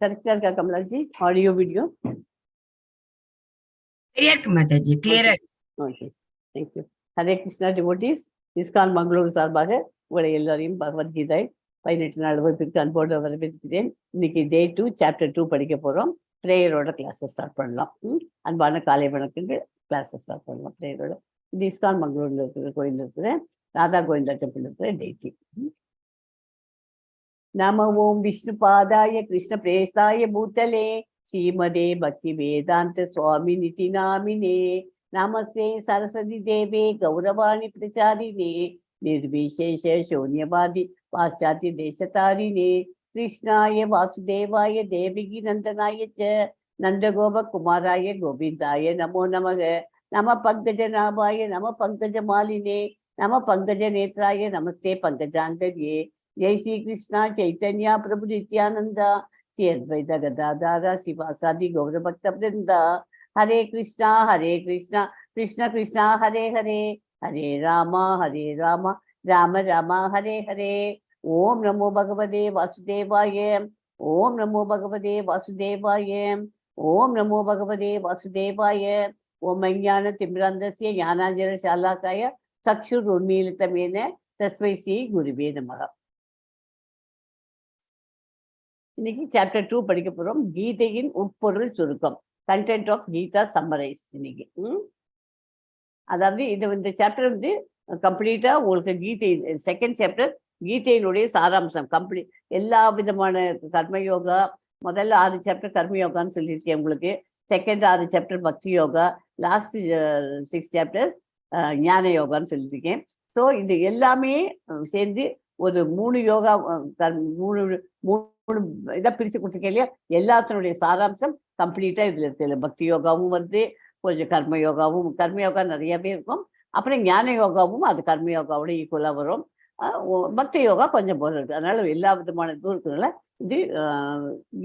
Correct, Kamalaji? Audio, video? Clear, Mataji. Clear. Okay. Thank you. Hare Krishna devotees. ISKCON Mangaluru சார்பாக உங்களை எல்லாரையும் பகவத்கீதை 18 நாள் வகுப்பிற்கு அன்போடு வரவேற்கிறேன். இன்னைக்கு டே 2 சாப்டர் 2 படிக்க போறோம். பிரேயரோட கிளாஸஸ் ஸ்டார்ட் பண்ணலாம். அன்பான காலை வணக்கங்கள். கிளாஸஸ் ஸ்டார்ட் பண்ணலாம் பிரேயரோட. இது ISKCON மங்களூர்ல இருக்கிற கோயில் இருக்கிற ராதா கோவிந்தா டெம்பிள் இருக்கிற டே 3. நம ஓம் விஷ்ணுபாதாய கிருஷ்ண பிரேஸ்தாய பூதலே ஸ்ரீமதே பக்தி வேதாந்த சுவாமி நிதி நாமினே நமஸ்தே சரஸ்வதி தேவே கௌரவாணி பிரச்சாரிணே நிர்விசேஷ சூன்யவாதி பாश्चात्य தேசதாரிணே கிருஷ்ணாய வாசுதேவாய தேவகி நந்தனாய ச நந்தகோப குமாராய கோவிந்தாய நமோ நமக நம பங்கஜநாபாய நம பங்கஜமாலினே நம பங்கஜ நேத்ராய நமஸ்தே பங்கஜாங்கர்யே जय श्री कृष्णा चैतन्य प्रभु नित्यानंदा श्री अद्वैत गदाधर शिवासादि गौर भक्त वृंदा हरे कृष्णा कृष्ण कृष्ण हरे हरे हरे राम राम राम हरे हरे ओम नमो भगवते वासुदेवाय ओम नमो भगवते वासुदेवाय ओम नमो भगवते वासुदेवाय ओम अज्ञान तिमिरान्धस्य ज्ञानाञ्जन शालाकाय चक्षुरुन्मीलितमेन तस्मै श्री गुरुवे नमः. இன்னைக்கு சாப்டர் 2 படிக்க போறோம். கீதையின் உட்பொருள் சுருக்கம், கண்டென்ட் ஆஃப் கீதா சம்மரைஸ். இன்னைக்கு அதாவது இந்த சாப்டர் வந்து கம்ப்ளீட்டா உங்களுக்கு கீதை செகண்ட் சாப்டர் கீதையினுடைய சாராம்சம் கம்ப்ளீட். எல்லா விதமான கர்மயோகா, முதல்ல 6 சாப்டர் கர்மயோகான்னு சொல்லியிருக்கேன் உங்களுக்கு. செகண்ட் 6 சாப்டர் பக்தி யோகா, லாஸ்ட் 6 சாப்டர்ஸ் ஞான யோகான்னு சொல்லியிருக்கேன். ஸோ இது எல்லாமே சேர்ந்து ஒரு 3 யோகா 3 இதை பிரிச்சு கொடுத்துருக்கேன் இல்லையா. எல்லாத்தினுடைய சாராம்சம் கம்ப்ளீட்டா இதுல இருக்கு. பக்தி யோகாவும் வந்து கொஞ்சம் கர்மயோகா நிறையவே இருக்கும். அப்புறம் ஞான யோகாவும் அது கர்மயோகாவோட ஈக்குவலா வரும். பக்தி யோகா கொஞ்சம் போல இருக்கு. அதனால எல்லா விதமான இதுவும் இருக்கிறதுனால இது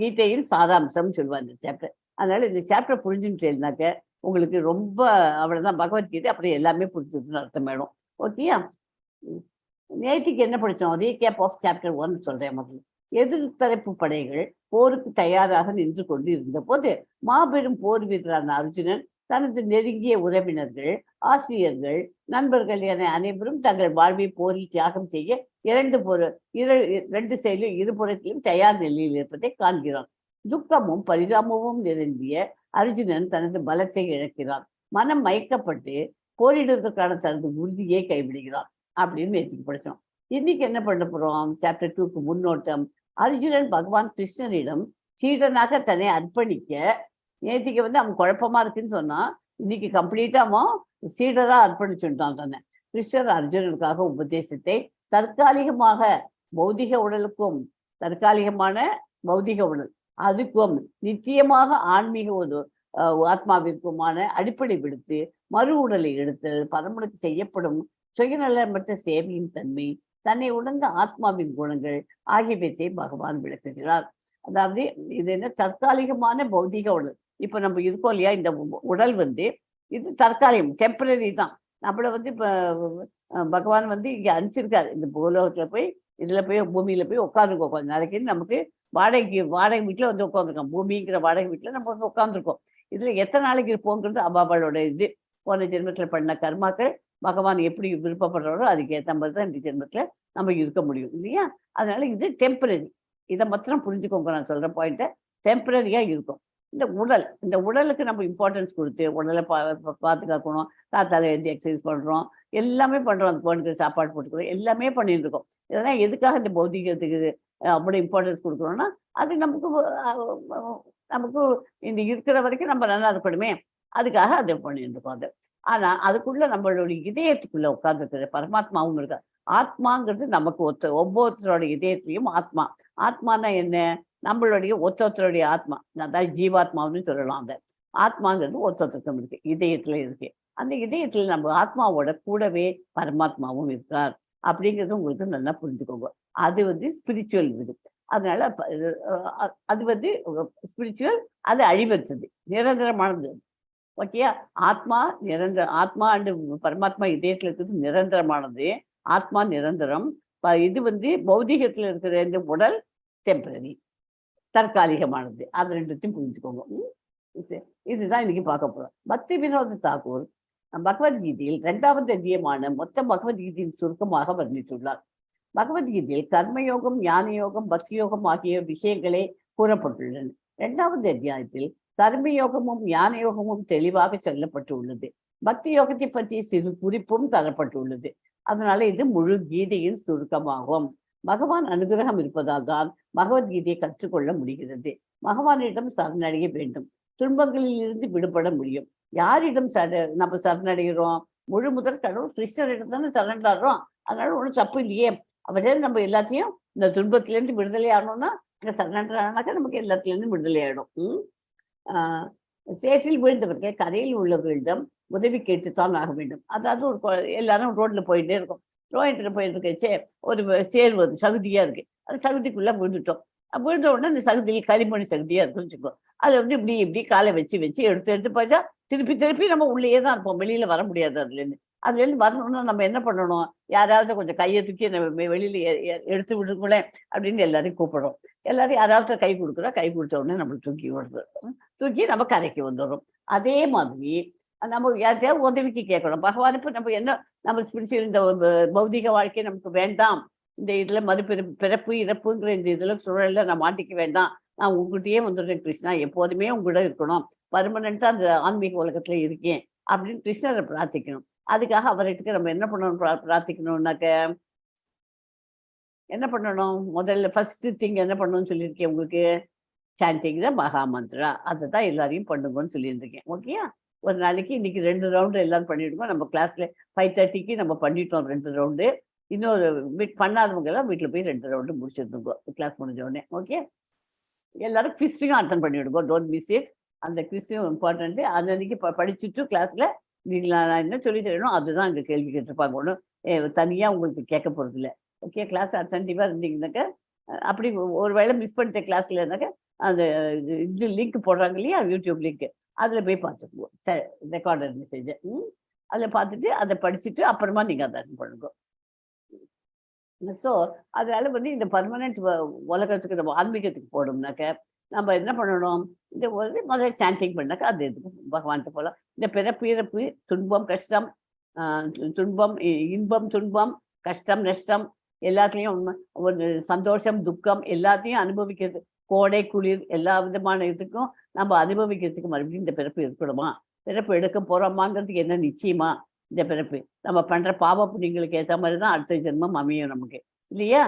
கீதையின் சாராம்சம் சொல்லுவாங்க இந்த சாப்டர். அதனால இந்த சாப்டர் புரிஞ்சுட்டேன்னாக்க உங்களுக்கு ரொம்ப அவ்வளவுதான் பகவத்கீதை அப்புறம் எல்லாமே புரிஞ்சுதுன்னு அர்த்தம் வேணும். ஓகேயா? நேற்றுக்கு என்ன படித்தோம்? ரீகேப் ஆஃப் சாப்டர் 1 சொல்றேன். முதல்ல எதிர்த்தரப்பு படைகள் போருக்கு தயாராக நின்று கொண்டு இருந்த போது மாபெரும் போர் வீரரான அர்ஜுனன் தனது நெருங்கிய உறவினர்கள், ஆசிரியர்கள், நண்பர்கள் என அனைவரும் தங்கள் வாழ்வை போரில் தியாகம் செய்ய 2 செயலும் இருபுறத்திலும் தயார் நிலையில் இருப்பதை காண்கிறான். துக்கமும் பரிதாபமும் நிரம்பிய அர்ஜுனன் தனது பலத்தை இழக்கிறான். மனம் மயக்கப்பட்டு போரிடுவதற்கான தனது உறுதியை கைவிடுகிறான் அப்படின்னு நேற்றுக்கு படித்தோம். இன்னைக்கு என்ன பண்ண போறோம்? சாப்டர் 2க்கு முன்னோட்டம். அர்ஜுனன் பகவான் கிருஷ்ணரிடம் சீடனாக தன்னை அர்ப்பணிக்க, நேற்றுக்கு வந்து அவன் குழப்பமா இருக்குன்னு சொன்னா, இன்னைக்கு கம்ப்ளீட்டா அவன் சீடரா அர்ப்பணிச்சுட்டான் தன்னை. கிருஷ்ணர் அர்ஜுனனுக்காக உபதேசத்தை தற்காலிகமான பௌதிக உடல் அதுக்கும் நிச்சயமாக ஆன்மீக ஒரு ஆத்மாவிற்குமான அடிப்படை விடுத்து மறு உடலை எடுத்தல், பரமனுக்கு செய்யப்படும் சுயநலமற்ற சேவையின் தன்மை, தன்னை உணர்ந்த ஆத்மாவின் குணங்கள் ஆகியவற்றை பகவான் விளக்குகிறார். அதாவது இது என்ன, தற்காலிகமான பௌதிக உடல். இப்ப நம்ம இருக்கோம் இல்லையா, இந்த உடல் வந்து இது தற்காலிகம், டெம்பரரி தான். நம்மள வந்து இப்ப பகவான் வந்து இங்க அனுப்பிச்சிருக்காரு இந்த பூலோகத்துல போய், இதுல போய் பூமியில போய் உட்காந்துருக்கோம் கொஞ்ச நாளைக்கு. நமக்கு வாடகை வீட்டுல வந்து உட்காந்துருக்கோம். பூமிங்கிற வாடகை வீட்டுல நம்ம வந்து உட்காந்துருக்கோம். இதுல எத்தனை நாளைக்கு இருப்போங்கிறது அபாபாளோட இது. போன ஜென்மத்துல பண்ண கர்மாக்கள் பகவான் எப்படி விருப்பப்படுறாரோ அதுக்கு ஏற்ற மாதிரி தான் இந்த ஜென்மத்துல நம்ம இருக்க முடியும் இல்லையா. அதனால இது டெம்பரரி. இதை மாத்திரம் புரிஞ்சுக்கோங்க. நான் சொல்ற பாயிண்ட்டை டெம்பரரியா இருக்கும். இந்த உடலுக்கு நம்ம இம்பார்ட்டன்ஸ் கொடுத்து உடலை பாதுகாக்கணும். காத்தால எழுதி எக்ஸசைஸ் பண்றோம், எல்லாமே பண்றோம். அந்த குழந்தைக்கு சாப்பாடு போட்டுக்கிறோம், எல்லாமே பண்ணிட்டு இருக்கோம். இதெல்லாம் எதுக்காக இந்த பௌதிகத்துக்கு அப்படி இம்பார்ட்டன்ஸ் கொடுக்குறோம்னா, அது நமக்கு இந்த இருக்கிற வரைக்கும் நம்ம நல்லா இருக்கணுமே, அதுக்காக அதை பண்ணிட்டு இருக்கோம். அது ஆனா அதுக்குள்ள நம்மளுடைய இதயத்துக்குள்ள உட்கார்ந்துருக்கிற பரமாத்மாவும் இருக்கா. ஆத்மாங்கிறது நமக்கு ஒவ்வொருத்தரோட இதயத்திலையும் ஆத்மானா என்ன, நம்மளுடைய ஒருத்தருடைய ஆத்மா, அதாவது ஜீவாத்மான்னு சொல்லலாம். அந்த ஆத்மாங்கிறது ஒருத்தருக்கும் இருக்கு, இதயத்துல இருக்கு. அந்த இதயத்துல நம்ம ஆத்மாவோட கூடவே பரமாத்மாவும் இருக்கார் அப்படிங்கிறது உங்களுக்கு நல்லா புரிஞ்சுக்கோங்க. அது வந்து ஸ்பிரிச்சுவல் இது. அதனால அது வந்து ஸ்பிரிச்சுவல், அது அழிவற்றது, நிரந்தரமானது. ஓகேயா? ஆத்மா அண்டு பரமாத்மா இதயத்துல இருக்கிறது நிரந்தரமானது. ஆத்மா நிரந்தரம். இது வந்து பௌதிகத்துல இருக்கிற இந்த உடல் டெம்பரரி. தற்காலிகமானது. அது ரெண்டுத்தையும் புரிஞ்சுக்கோங்க. இதுதான் இன்னைக்கு பார்க்க போறோம். பக்தி வினோத் தாக்கூர் பகவத்கீதையில் 2வது அத்தியாயமான மொத்த பகவத்கீதையின் சுருக்கமாக வர்ணித்துள்ளார். பகவத்கீதையில் கர்மயோகம், ஞான யோகம், பக்தி யோகம் ஆகிய விஷயங்களே கூறப்பட்டுள்ளன. 2வது அத்தியாயத்தில் கர்மயோகமும் ஞான யோகமும் தெளிவாக சொல்லப்பட்டுள்ளது. பக்தி யோகத்தை பற்றி சிறு குறிப்பும் தரப்பட்டுள்ளது. அதனால இது முழு கீதையின் சுருக்கமாகும். பகவான் அனுகிரகம் இருப்பதால் தான் பகவத்கீதையை கற்றுக்கொள்ள முடிகிறது. பகவானிடம் சரணடைய வேண்டும். துன்பங்களில் இருந்து விடுபட முடியும். யாரிடம் நம்ம சரணடைகிறோம்? முழு முதற் கடவுள் கிருஷ்ணரிடம் தானே சரணாடுறோம். அதனால ஒன்றும் தப்பு இல்லையே. அவரே நம்ம எல்லாத்தையும் இந்த துன்பத்திலேருந்து விடுதலை ஆகணும்னா அங்கே சரணானாக்கா நமக்கு எல்லாத்துலேருந்து விடுதலை ஆகிடும். சேற்றில் வீழ்ந்தவர்கள் கரையில் உள்ளவர்களிடம் உதவி கேட்டுத்தான் ஆக வேண்டும். அதாவது எல்லாரும் ரோட்ல போயிட்டே இருக்கும். ரோட்டில் போயிட்டு இருக்கச்சே ஒரு சேர் வருது, சகுதியா இருக்கு. அது சகுதிக்குள்ள விழுந்துட்டோம். விழுந்த உடனே அந்த சகுதியில் களிமண் சகுதியா இருக்குன்னு வச்சுக்கோ. அதை இப்படி இப்படி காலை வச்சு எடுத்து பார்த்தா திருப்பி நம்ம உள்ளேயே தான் இருப்போம். வெளியில வர முடியாது. அதுலேருந்து வரணும்னா நம்ம என்ன பண்ணணும்? யாராவது கொஞ்சம் கையை தூக்கி வெளியில எடுத்து விடுங்களேன் அப்படின்னு எல்லாரையும் கூப்பிடுறோம். எல்லாரும் யாராவது கை கொடுக்குறோம். கை கொடுத்த உடனே நம்மளுக்கு தூக்கி விடுறது. தூக்கி நம்ம கரைக்கு வந்துடுறோம். அதே மாதிரி நம்ம யார்கிட்டயாவது உதவிக்கு கேட்கணும். பகவானுக்கு நம்ம ஸ்பிரிச்சுவல் இந்த பௌதிக வாழ்க்கை நமக்கு வேண்டாம். இந்த இதுல பிறப்பு இறப்புங்கிற இந்த இதுல சூழல்ல நான் மாட்டிக்க வேண்டாம். நான் உங்ககிட்டயே வந்துடுறேன் கிருஷ்ணா, எப்போதுமே உங்ககிட்ட இருக்கணும், பர்மனண்டா அந்த ஆன்மீக உலகத்துல இருக்கேன் அப்படின்னு கிருஷ்ணரை பிரார்த்திக்கணும். அதுக்காக அவர்கிட்ட நம்ம என்ன பண்ணணும்? பிரார்த்திக்கணும்னாக்க என்ன பண்ணணும்? முதல்ல ஃபர்ஸ்ட் திங் என்ன பண்ணணும்னு சொல்லியிருக்கேன் உங்களுக்கு. சாண்டிங் தான் மகா மந்திரா. அதை தான் எல்லாரையும் பண்ணுங்கன்னு சொல்லியிருந்திருக்கேன். ஓகேயா? ஒரு நாளைக்கு இன்னைக்கு 2 ரவுண்டு எல்லாரும் பண்ணிவிடுவோம். நம்ம கிளாஸ்ல 5:30க்கு நம்ம பண்ணிட்டோம் 2 ரவுண்டு. இன்னொரு பண்ணாதவங்க எல்லாம் வீட்டில் போய் 2 ரவுண்டு முடிச்சிருந்துங்கோ கிளாஸ் முடிஞ்ச உடனே. ஓகே, எல்லாரும் குவிஸையும் அட்டன் பண்ணிவிடுங்க. Don't miss it. அந்த குவிஸையும் இம்பார்ட்டன்ட்டு. அன்னைக்கு படிச்சுட்டு கிளாஸ்ல நீங்கள் நான் என்ன சொல்லி தரணும் அதுதான் இங்கே கேள்வி கேட்டிருப்பாங்க. ஒன்றும் தனியாக உங்களுக்கு கேட்க போகிறது இல்லை. ஓகே, கிளாஸ் அட்டன்டிவாக இருந்தீங்கன்னாக்க அப்படி ஒரு வேளை மிஸ் பண்ணிட்ட கிளாஸ்ல இருந்தாக்க அந்த இது லிங்க் போடுறாங்க இல்லையா, யூடியூப் லிங்க், அதில் போய் பார்த்துக்குவோம் ரெக்கார்டட் மெசேஜை. அதில் பார்த்துட்டு அதை படிச்சுட்டு அப்புறமா நீங்கள் அதை அட்டன் பண்ணுங்க. ஸோ அதனால இந்த பர்மனெண்ட் உலகத்துக்கு நம்ம ஆன்மீகத்துக்கு போனோம்னாக்க நம்ம என்ன பண்ணணும்? இந்த முதல்ல சாண்டிங் பண்ணாக்கா அது எதுக்கு பகவான்கிட்ட போகலாம். இந்த பிறப்பு இறப்பு, துன்பம் கஷ்டம், துன்பம் இன்பம் துன்பம், கஷ்டம் நஷ்டம், எல்லாத்துலேயும் ஒரு சந்தோஷம் துக்கம் எல்லாத்தையும் அனுபவிக்கிறது. கோடை குளிர் எல்லா விதமான இதுக்கும் நம்ம அனுபவிக்கிறதுக்கு மறுபடியும் இந்த பிறப்பு இருக்கணுமா? பிறப்பு எடுக்க போகிறோமாங்கிறதுக்கு என்ன நிச்சயமா? இந்த பிறப்பு நம்ம பண்ணுற பாவ புண்ணியங்களுக்கு ஏற்ற மாதிரி தான் அடுத்த ஜென்மம் அமையும் நமக்கு, இல்லையா?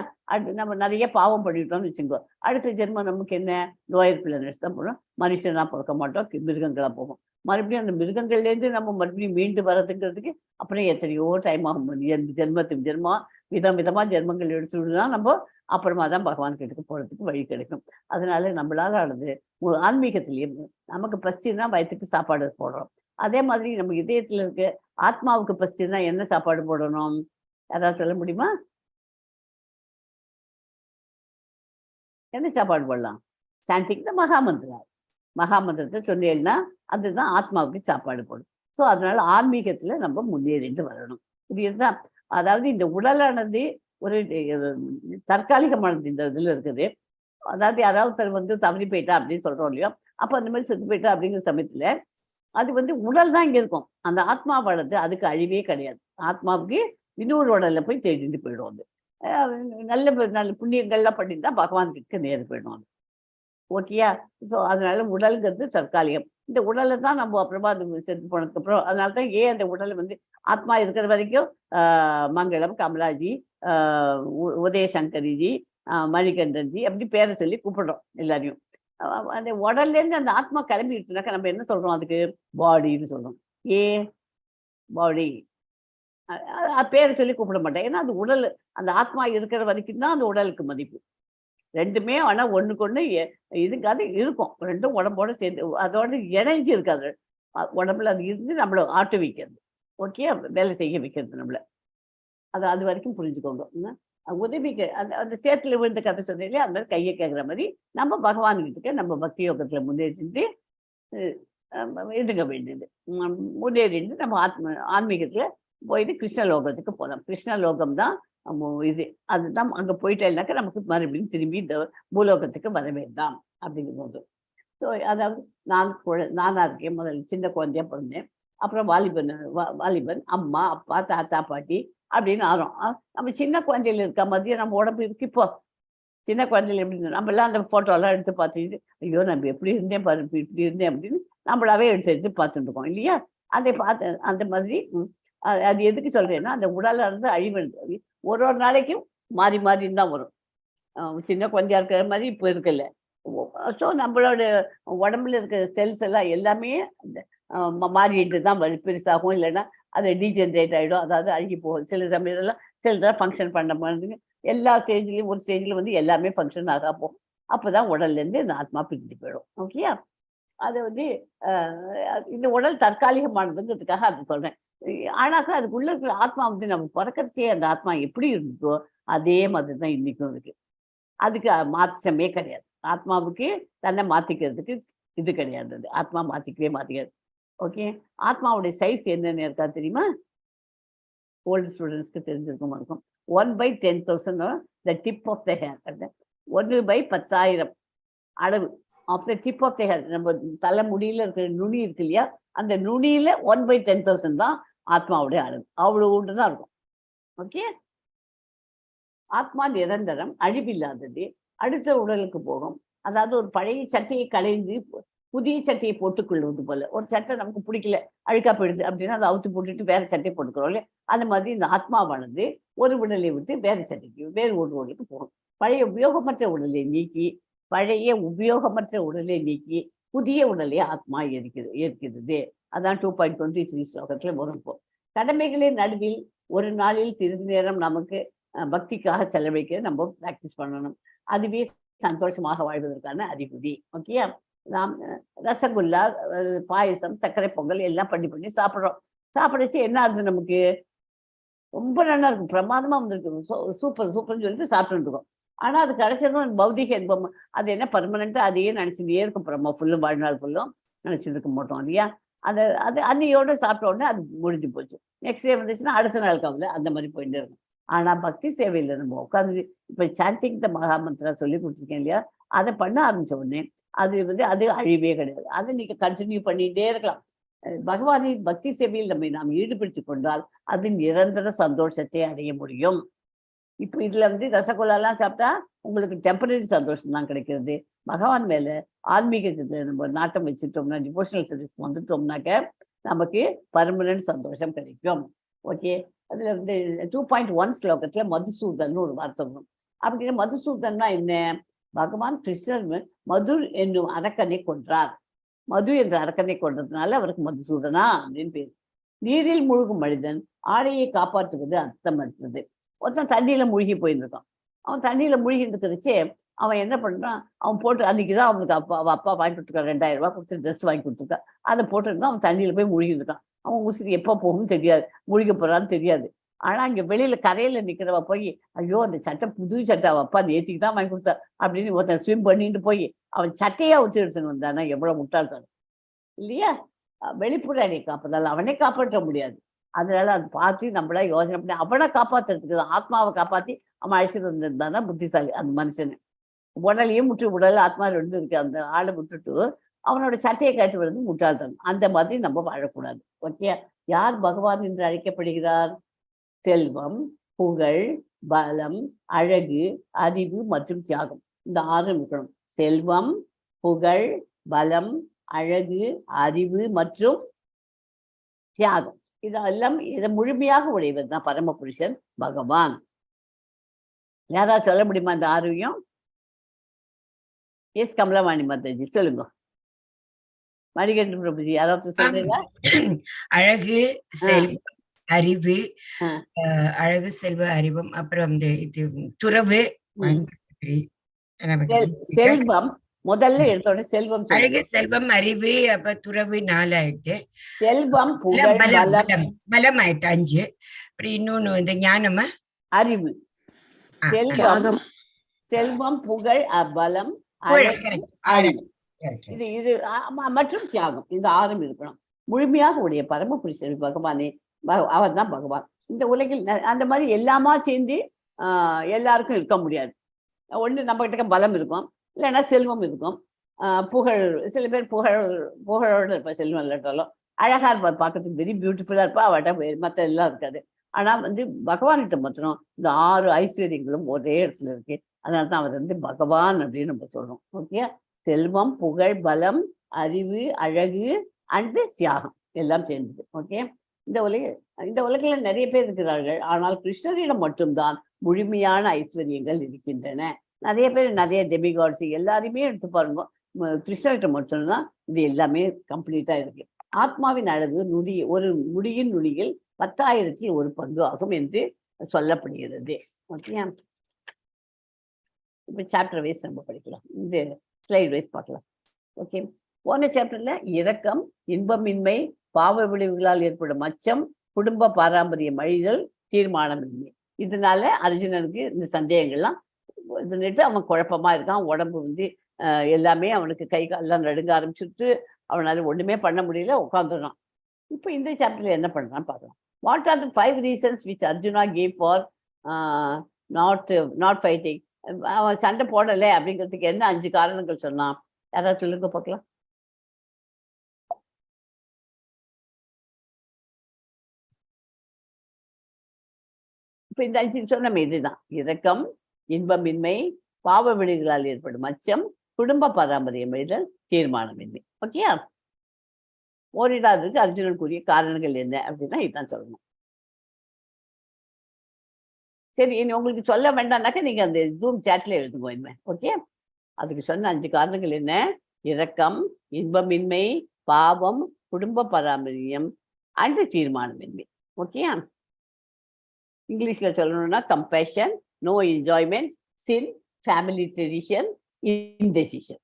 நம்ம நிறைய பாவம் பண்ணிட்டோம்னு வச்சுக்கோ, அடுத்த ஜென்மம் நமக்கு என்ன? லோயர் பிளானட்ஸ் தான் போகிறோம். மனுஷனாக பிறக்க மாட்டோம், மிருகங்களாக போகும். மறுபடியும் அந்த மிருகங்கள்லேருந்து நம்ம மறுபடியும் மீண்டு வரதுங்கிறதுக்கு அப்புறம் எத்தனையோ டைம் ஆகும். ஜென்மத்துக்கு ஜென்மம் விதமாக ஜென்மங்கள் எடுத்துட்டு தான் நம்ம அப்புறமா தான் பகவான் கிட்டக்கு போகிறதுக்கு வழி கிடைக்கும். அதனால நம்மளால ஆனது ஆன்மீகத்திலேயும் நமக்கு பசினா வயிற்றுக்கு சாப்பாடு போடுறோம். அதே மாதிரி நம்ம இதயத்தில் இருக்க ஆத்மாவுக்கு பசினா என்ன சாப்பாடு போடணும்? யாராவது சொல்ல முடியுமா? என்ன சாப்பாடு போடலாம்? சாந்திக்கு தான் மகாமந்திரத்தை சொன்னேன்னா அதுதான் ஆத்மாவுக்கு சாப்பாடு போடும். ஸோ அதனால ஆன்மீகத்துல நம்ம முன்னேறிட்டு வரணும். இதுதான், அதாவது இந்த உடலானது ஒரு தற்காலிகமானது. இந்த இதுல இருக்குது. அதாவது யாராவது தவறி போயிட்டா அப்படின்னு சொல்றோம் இல்லையோ, அப்போ அந்த மாதிரி செத்து போயிட்டா அப்படிங்கிற சமயத்துல அது உடல் தான் இங்க இருக்கும். அந்த ஆத்மாவானது அதுக்கு அழிவே கிடையாது. ஆத்மாவுக்கு இன்னொரு உடல்ல போய் தேடிட்டு போயிடும். அது நல்ல புண்ணியங்கள்லாம் பண்ணியிருந்தா பகவான் கிட்ட நேரு போயிடும் அது. ஓகேயா? ஸோ அதனால உடல்ங்கிறது தற்காலிகம். இந்த உடலை தான் நம்ம அப்புறமா அது செத்து போனதுக்கு அப்புறம் அதனால தான் அந்த உடலை ஆத்மா இருக்கிற வரைக்கும் மங்களம், கமலாஜி, உதயசங்கரிஜி, மணிகண்டன்ஜி அப்படி பேரை சொல்லி கூப்பிடுறோம் எல்லாரையும். அந்த உடல்லேருந்து அந்த ஆத்மா கிளம்பிடுச்சுனாக்கா நம்ம என்ன சொல்றோம்? அதுக்கு பாடின்னு சொல்றோம். பாடி பேரை சொல்லி கூப்பிட மாட்டேன். ஏன்னா அது உடல், அந்த ஆத்மா இருக்கிற வரைக்கும் தான் அந்த உடலுக்கு மதிப்பு. ரெண்டுமே ஆனா ஒண்ணுக்கு ஒண்ணு இதுக்காக இருக்கும். ரெண்டும் உடம்போட சேர்ந்து அதோட இணைஞ்சு இருக்காது. உடம்புல அது இருந்து நம்மள ஆட்டு வைக்கிறது. ஓகே, வேலை செய்ய வைக்கிறது நம்மள. அது வரைக்கும் புரிஞ்சுக்கோங்க. உதவிக்கு அந்த சேத்துல விழுந்த கதை சொன்னீங்களே, அந்த மாதிரி கையை கேட்குற மாதிரி நம்ம பகவான்கிட்ட நம்ம பக்தி யோகத்துல முன்னேறிட்டு இருக்க வேண்டியது. முன்னேறிட்டு நம்ம ஆன்மீகத்துல போயிட்டு கிருஷ்ணலோகத்துக்கு போகலாம். கிருஷ்ணலோகம் தான் இது. அதுதான் அங்க போயிட்டேன்னாக்கா நமக்கு மறுபடியும் திரும்பி இந்த பூலோகத்துக்கு வர வேண்டாம். அப்படிங்கும்போது. ஸோ அதாவது நானா இருக்கேன், முதல்ல சின்ன குழந்தையா பிறந்தேன். அப்புறம் வாலிபன், அம்மா, அப்பா, தாத்தா, பாட்டி அப்படின்னு ஆறோம். நம்ம சின்ன குழந்தையில இருக்க மாதிரியே நம்ம உடம்பு இருக்கு இப்போ. சின்ன குழந்தையில எப்படி இருந்தோம் நம்மலாம் அந்த ஃபோட்டோலாம் எடுத்து பார்த்துக்கிட்டு, ஐயோ நம்ம எப்படி இருந்தேன் பாரு, இப்படி இருந்தேன் அப்படின்னு நம்மளாவே எடுத்து எடுத்து பார்த்துட்டு இருக்கோம் இல்லையா? அதை பார்த்து அந்த மாதிரி அது எதுக்கு சொல்றேன்னா, அந்த உடல்ல இருந்து அழிவு ஒரு ஒரு நாளைக்கும் மாறி மாறின்னு தான் வரும். சின்ன குழந்தையா இருக்கிற மாதிரி இப்போ இருக்குல்ல. ஸோ நம்மளோட உடம்புல இருக்கிற செல்ஸ் எல்லாம் எல்லாமே மாறிட்டு தான் வரும். பெருசாகும், இல்லைன்னா அது டீஜென்ரேட் ஆகிடும், அதாவது அழுகி போகும். சில சமயம்லாம் சிலதெல்லாம் ஃபங்க்ஷன் பண்ண மாதிரி எல்லா ஸ்டேஜ்லையும் ஒரு ஸ்டேஜில் வந்து எல்லாமே ஃபங்க்ஷன் ஆகா போகும். அப்போ தான் உடல்லேருந்து இந்த ஆத்மா பிரிஞ்சு போயிடும். ஓகேயா? அது வந்து இந்த உடல் தற்காலிகமானதுங்கிறதுக்காக அது சொல்கிறேன். ஆனாக்கா அதுக்குள்ள இருக்கிற ஆத்மா வந்து நம்ம பிறக்கறச்சே அந்த ஆத்மா எப்படி இருந்ததோ அதே மாதிரி தான் இன்னைக்கும் இருக்கு. அதுக்கு மாற்றமே கிடையாது. ஆத்மாவுக்கு தன்னை மாத்திக்கிறதுக்கு இது கிடையாது. அது ஆத்மா மாத்திக்காது. ஓகே, ஆத்மாவுடைய சைஸ் என்னன்னு இருக்கா தெரியுமா? ஓல்டு ஸ்டூடெண்ட்ஸ்க்கு தெரிஞ்சிருக்கும் இருக்கும். 1/10,000 the tip of the hair. 1/10,000 அளவு of the tip of the hair. நம்ம தலை முடியில இருக்கிற நுனி இருக்கு இல்லையா, அந்த நுனியில 1/10,000 தான் ஆத்மாவுடைய அளவு. அவ்வளவு தான் இருக்கும். ஓகே, ஆத்மா நிரந்தரம், அழிவில்லாதது, அடுத்த உடலுக்கு போகும். அதாவது ஒரு பழைய சட்டையை களைந்து புதிய சட்டையை போட்டுக்கொள்வது போல. ஒரு சட்டை நமக்கு பிடிக்கல, அழுக்கா போயிடுச்சு அப்படின்னா அதை அவுத்து போட்டுட்டு வேற சட்டையை போட்டுக்கிறோம் இல்லையா? அந்த மாதிரி இந்த ஆத்மாவானது ஒரு உடலை விட்டு வேற சட்டைக்கு, வேறு ஒரு உடலுக்கு போகும். பழைய உபயோகமற்ற உடலை நீக்கி புதிய உடலை ஆத்மா ஏற்கிறது. அதான் 2.23 ஸ்லோகத்துல வரும். இப்போ கடமைகளின் நடுவில் ஒரு நாளில் சிறிது நேரம் நமக்கு பக்திக்காக செலவழிக்க நம்ம பிராக்டிஸ் பண்ணணும். அதுவே சந்தோஷமாக வாழ்வதற்கான அறிகுறி. ஓகேயா? நாம் ரசகுல்லா, பாயசம், சர்க்கரை பொங்கல் எல்லாம் பண்ணி சாப்பிட்றோம். சாப்பிடுச்சு என்ன ஆகுது, நமக்கு ரொம்ப நல்லா இருக்கும், பிரமாதமா வந்திருக்கு, சூப்பர்னு சொல்லிட்டு சாப்பிட்டு இருக்கோம். ஆனா அது கிடைச்சதும் பௌதிக இன்பம். அது என்ன பர்மனண்டா அதையே நினைச்சுட்டே இருக்கும். அப்புறமா ஃபுல்லும் வாழ்நாள் ஃபுல்லும் நினைச்சிட்டு இருக்க மாட்டோம் இல்லையா? அது அது அன்னையோட சாப்பிட்ட உடனே அது முடிஞ்சு போச்சு. நெக்ஸ்ட் டே வந்துச்சுன்னா அடுத்த நாள் கவலை, அந்த மாதிரி போயிட்டு இருக்கும். ஆனா பக்தி சேவையில் நம்ம உட்காந்து இப்ப சாண்டிங் த மகாமந்திரா சொல்லி கொடுத்துருக்கேன் இல்லையா, அதை பண்ண ஆரம்பிச்ச உடனே அது அழிவே கிடையாது. அதை நீங்க கண்டினியூ பண்ணிட்டே இருக்கலாம். பகவானின் பக்தி சேவையில் நாம் ஈடுபடுத்திக் கொண்டால் அது நிரந்தர சந்தோஷத்தை அடைய முடியும். இப்போ இதுல ரசகுல்லாலாம் சாப்பிட்டா உங்களுக்கு டெம்பரரி சந்தோஷம் தான் கிடைக்கிறது. பகவான் மேல ஆன்மீகத்தை நம்ம நாட்டம் வச்சுட்டோம்னா, டிவோஷனல் சர்வீஸ் வந்துட்டோம்னாக்க நமக்கு பர்மனன்ட் சந்தோஷம் கிடைக்கும். ஓகே, அதுல 2.1 ஸ்லோகத்துல மதுசூதன் ஒரு வார்த்தை வரும். அப்படின்னா மதுசூதன்னா என்ன? பகவான் கிருஷ்ணர் மது என்னும் அரக்கனை கொன்றார். மது என்ற அரக்கனை கொன்றதுனால அவருக்கு மதுசூதனா அப்படின்னு பேர். நீரில் மூழ்கும் மனிதன் ஆடையை காப்பாற்றுவது அர்த்தமற்றது. ஒருத்தன் தண்ணியில மூழ்கி போயிருக்கான். அவன் தண்ணியில மூழ்கிட்டு இருக்கிறச்சே அவன் என்ன பண்றான், அவன் போட்டு அன்னைக்குதான் அவனுக்கு அப்பா வாங்கி கொடுத்துருக்கான், 2000 ரூபாய் கொடுத்து ட்ரெஸ் வாங்கி கொடுத்துருக்கான். அதை போட்டுருந்தான். அவன் தண்ணியில போய் மூழ்கிருக்கான். அவன் உசிரி எப்போ போகும்னு தெரியாது, மூழ்க போறான்னு தெரியாது. ஆனா இங்க வெளியில கரையில நிக்கிறவ போய், ஐயோ அந்த சட்டை புது சட்டை அப்பா நேற்றுக்கு தான் வாங்கி கொடுத்தா அப்படின்னு ஒருத்தன் ஸ்விம் பண்ணிட்டு போய் அவன் சட்டையா வச்சு எடுத்துன்னு வந்தானா எவ்வளவு முட்டாள்தான் இல்லையா? வெளிப்புற அணியை காப்பதால் அவனை காப்பாற்ற முடியாது. அதனால அது பார்த்து நம்மளா யோசனை பண்ணி அவனை காப்பாற்றுறதுக்கு, ஆத்மாவை காப்பாத்தி அவன் அழைச்சிட்டு வந்திருந்தானா புத்திசாலி அந்த மனுஷனு. உடலையும் உடல் ஆத்மா ரெண்டு இருக்கு. அந்த ஆளை விட்டுட்டு அவனோட சட்டையை கட்டு வருது முட்டாள்தான். அந்த மாதிரி நம்ம வாழக்கூடாது. ஓகே, யார் பகவான் என்று அழைக்கப்படுகிறார்? செல்வம், புகழ், பலம், அழகு, அறிவு மற்றும் தியாகம். இந்த 6 இருக்கணும். செல்வம், புகழ், பலம், அழகு, அறிவு மற்றும் தியாகம். இதெல்லாம் இதை முழுமையாக உடையவர் தான் பரமபுருஷன் பகவான். யாராவது சொல்ல முடியுமா இந்த 6? எஸ் கமலவாணி மாதாஜி சொல்லுங்க. மணிகண்டன் பிரபுஜி யாராவது சொல்றீங்க? அழகு, செல்வம், அறிவு, அழகு, செல்வ, அறிவம், அப்புறம் இது துறவு, செல்வம். முதல்ல எடுத்தோட செல்வம், அழகு, செல்வம், அறிவு, அப்ப துறவு 4 ஆயிட்டு. செல்வம், புகழ், பலம் ஆயிட்டு 5. அப்புறம் இன்னொன்னு ஞானமா, அறிவு. செல்வம், புகழ், பலம், அறிவு, இது மற்றும் தியாகம். இந்த 6 இருக்கணும். முழுமையாக உடைய பரமபுருஷன் பகவானே, அவர் தான் பகவான். இந்த உலகில் அந்த மாதிரி எல்லாமா சேர்ந்து எல்லாருக்கும் இருக்க முடியாது. ஒண்ணு நம்ம கிட்ட பலம் இருக்கும், இல்லைன்னா செல்வம் இருக்கும், புகழ், சில பேர் புகழோட இருப்பா, செல்வம் இல்லாட்டாலும் அழகா இருப்பா, பார்க்கறதுக்கு வெரி பியூட்டிஃபுல்லா இருப்பா, அவட்ட மற்ற எல்லாம் இருக்காது. ஆனா பகவான்கிட்ட மாத்திரம் இந்த 6 ஐஸ்வர்யங்களும் ஒரே இடத்துல இருக்கு. அதனால தான் அவர் பகவான் அப்படின்னு நம்ம சொல்றோம். ஓகே, செல்வம், புகழ், பலம், அறிவு, அழகு அண்ட் தியாகம் எல்லாம் சேர்ந்தது. ஓகே, இந்த உலகில நிறைய பேர் இருக்கிறார்கள். ஆனால் கிருஷ்ணரிடம் மட்டும்தான் முழுமையான ஐஸ்வர்யங்கள் இருக்கின்றன. நிறைய பேர் நிறைய டெமிகாட்ஸ் எல்லாரையுமே எடுத்து பாருங்க, கிருஷ்ணர்கிட்ட மட்டும்தான் இது எல்லாமே கம்ப்ளீட்டா இருக்கு. ஆத்மாவின் அளவு ஒரு முடியின் நுனியில் 10,000 ஒரு பங்கு ஆகும் என்று சொல்லப்படுகிறது. ஓகே, இப்ப சாப்டர் வைஸ் நம்ம படிக்கலாம், இந்த ஸ்லைட் வைஸ் பார்க்கலாம். ஓகே, போன சாப்டர்ல இரக்கம், இன்பமின்மை, பாவ விளைவுகளால் ஏற்படும் அச்சம், குடும்ப பாரம்பரியம் அழிதல், தீர்மானமின்மை, இதனால அர்ஜுனனுக்கு இந்த சந்தேகங்கள்லாம் இதுன்னுட்டு அவன் குழப்பமா இருக்கான். உடம்பு எல்லாமே அவனுக்கு கை காலெல்லாம் நடுங்க ஆரம்பிச்சுட்டு அவனால ஒண்ணுமே பண்ண முடியல, உட்காந்துடுறான். இப்போ இந்த சாப்டர்ல என்ன பண்றான்னு பார்க்கலாம். What are the 5 reasons which Arjuna gave for not fighting? அவன் சண்டை போடலை அப்படிங்கிறதுக்கு என்ன 5 காரணங்கள் சொன்னான்? யாராவது சொல்லுங்க பார்க்கலாம். இப்ப இந்த 5 சொன்னமே இதுதான்: இரக்கம், இன்பமின்மை, பாவ விளைவுகளால் ஏற்படும் அச்சம், குடும்ப பாரம்பரியம் அழிதல், தீர்மானமின்மை. ஓகே, போரிடாததுக்கு அர்ஜுனன் கூறிய காரணங்கள் என்ன அப்படின்னா இதுதான் சொல்லணும். சரி, இனி உங்களுக்கு சொல்ல வேண்டாம்னாக்க நீங்க அந்த ஜூம் சாட்ல எழுதுங்க இனிமே. ஓகே, அதுக்கு சொன்ன 5 காரணங்கள் என்ன? இரக்கம், இன்பமின்மை, பாவம், குடும்ப பாரம்பரியம் அண்ட் தீர்மானமின்மை. ஓகே, இங்கிலீஷ்ல சொல்லணும்னா கம்பேஷன், நோ என்ஜாய்மெண்ட், சின், ஃபேமிலி ட்ரெடிஷன், இன்டெசிஷன்.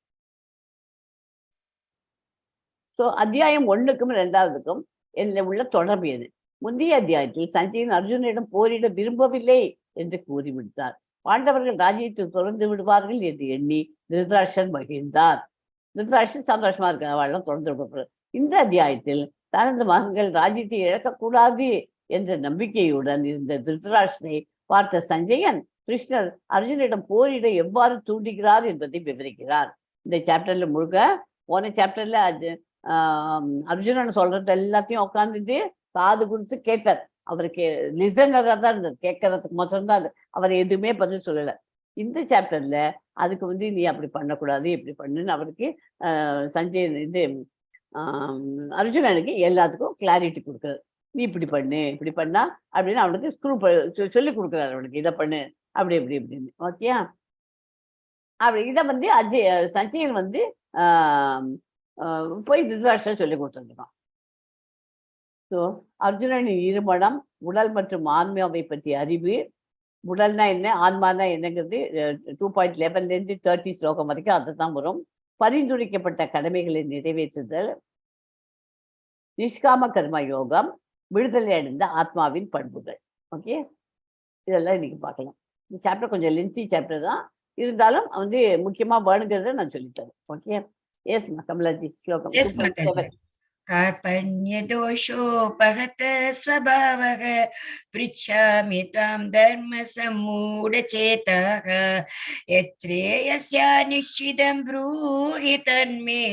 ஸோ அத்தியாயம் 1க்கும் 2வதுக்கும் என்ன உள்ள தொடர்பு எது? முந்தைய அத்தியாயத்தில் சஞ்சயன் அர்ஜுனிடம் போரிட விரும்பவில்லை என்று கூறிவிட்டார். பாண்டவர்கள் ராஜ்யத்தை தொடர்ந்து விடுவார்கள் என்று எண்ணி திருதராஷ்டிரன் மகிழ்ந்தார். திருதராஷ்டிரன் சந்தோஷமா இருக்க, அவெல்லாம் தொடர்ந்து விடுவார்கள். இந்த அத்தியாயத்தில் தனது மகன்கள் ராஜ்யத்தை இழக்கக்கூடாது என்ற நம்பிக்கையுடன் இருந்த திருதராஷ்டிரனை பார்த்த சஞ்சயன் கிருஷ்ணர் அர்ஜுனிடம் போரிட எவ்வாறு தூண்டுகிறார் என்பதை விவரிக்கிறார். இந்த சாப்டர்ல முழுக்க, போன சாப்டர்ல அர்ஜுனன் சொல்றது எல்லாத்தையும் உட்காந்துட்டு காது கொடுத்து கேட்டார். அவருக்கு லிசனரா தான் இருந்தது, கேட்கறதுக்கு மட்டும்தான் அது. அவர் எதுவுமே பதில் சொல்லலை. இந்த சாப்டர்ல அதுக்கு நீ அப்படி பண்ணக்கூடாது, இப்படி பண்ணுன்னு அவருக்கு சஞ்சய் அர்ஜுனனுக்கு எல்லாத்துக்கும் கிளாரிட்டி கொடுக்குறாரு. நீ இப்படி பண்ணு, இப்படி பண்ணா அப்படின்னு அவனுக்கு சொல்லி கொடுக்குறாரு. அவனுக்கு இதை பண்ணு, அப்படி இப்படி இப்படின்னு. ஓகே, அப்படி இதை சஞ்சயன் போய் திருதராஷ்டிரன் சொல்லி கொடுத்துருக்கான். ஸோ அர்ஜுனனின் இருமடம், உடல் மற்றும் ஆன்மாவை பற்றிய அறிவு, உடல்னா என்ன, ஆன்மானா என்னங்கிறது 2.11 30 ஸ்லோகம் வரைக்கும் அதுதான் வரும். பரிந்துரைக்கப்பட்ட கடமைகளை நிறைவேற்றுதல், நிஷ்காம கர்ம யோகம், விடுதலை அடைந்த ஆத்மாவின் பண்புகள். ஓகே, இதெல்லாம் இன்னைக்கு பார்க்கலாம். இந்த சாப்டர் கொஞ்சம் லென்த்தி சாப்டர் தான், இருந்தாலும் முக்கியமா வேணுங்கிறத நான் சொல்லித்தரேன். ஓகே, எஸ் கமலாஜி, ஸ்லோகம். कार्पण्यदोषोपहत स्वभावः पृच्छामि त्वां धर्मसम्मूढचेतः यच्छ्रेयस्या निश्चितं ब्रूहि तन्मे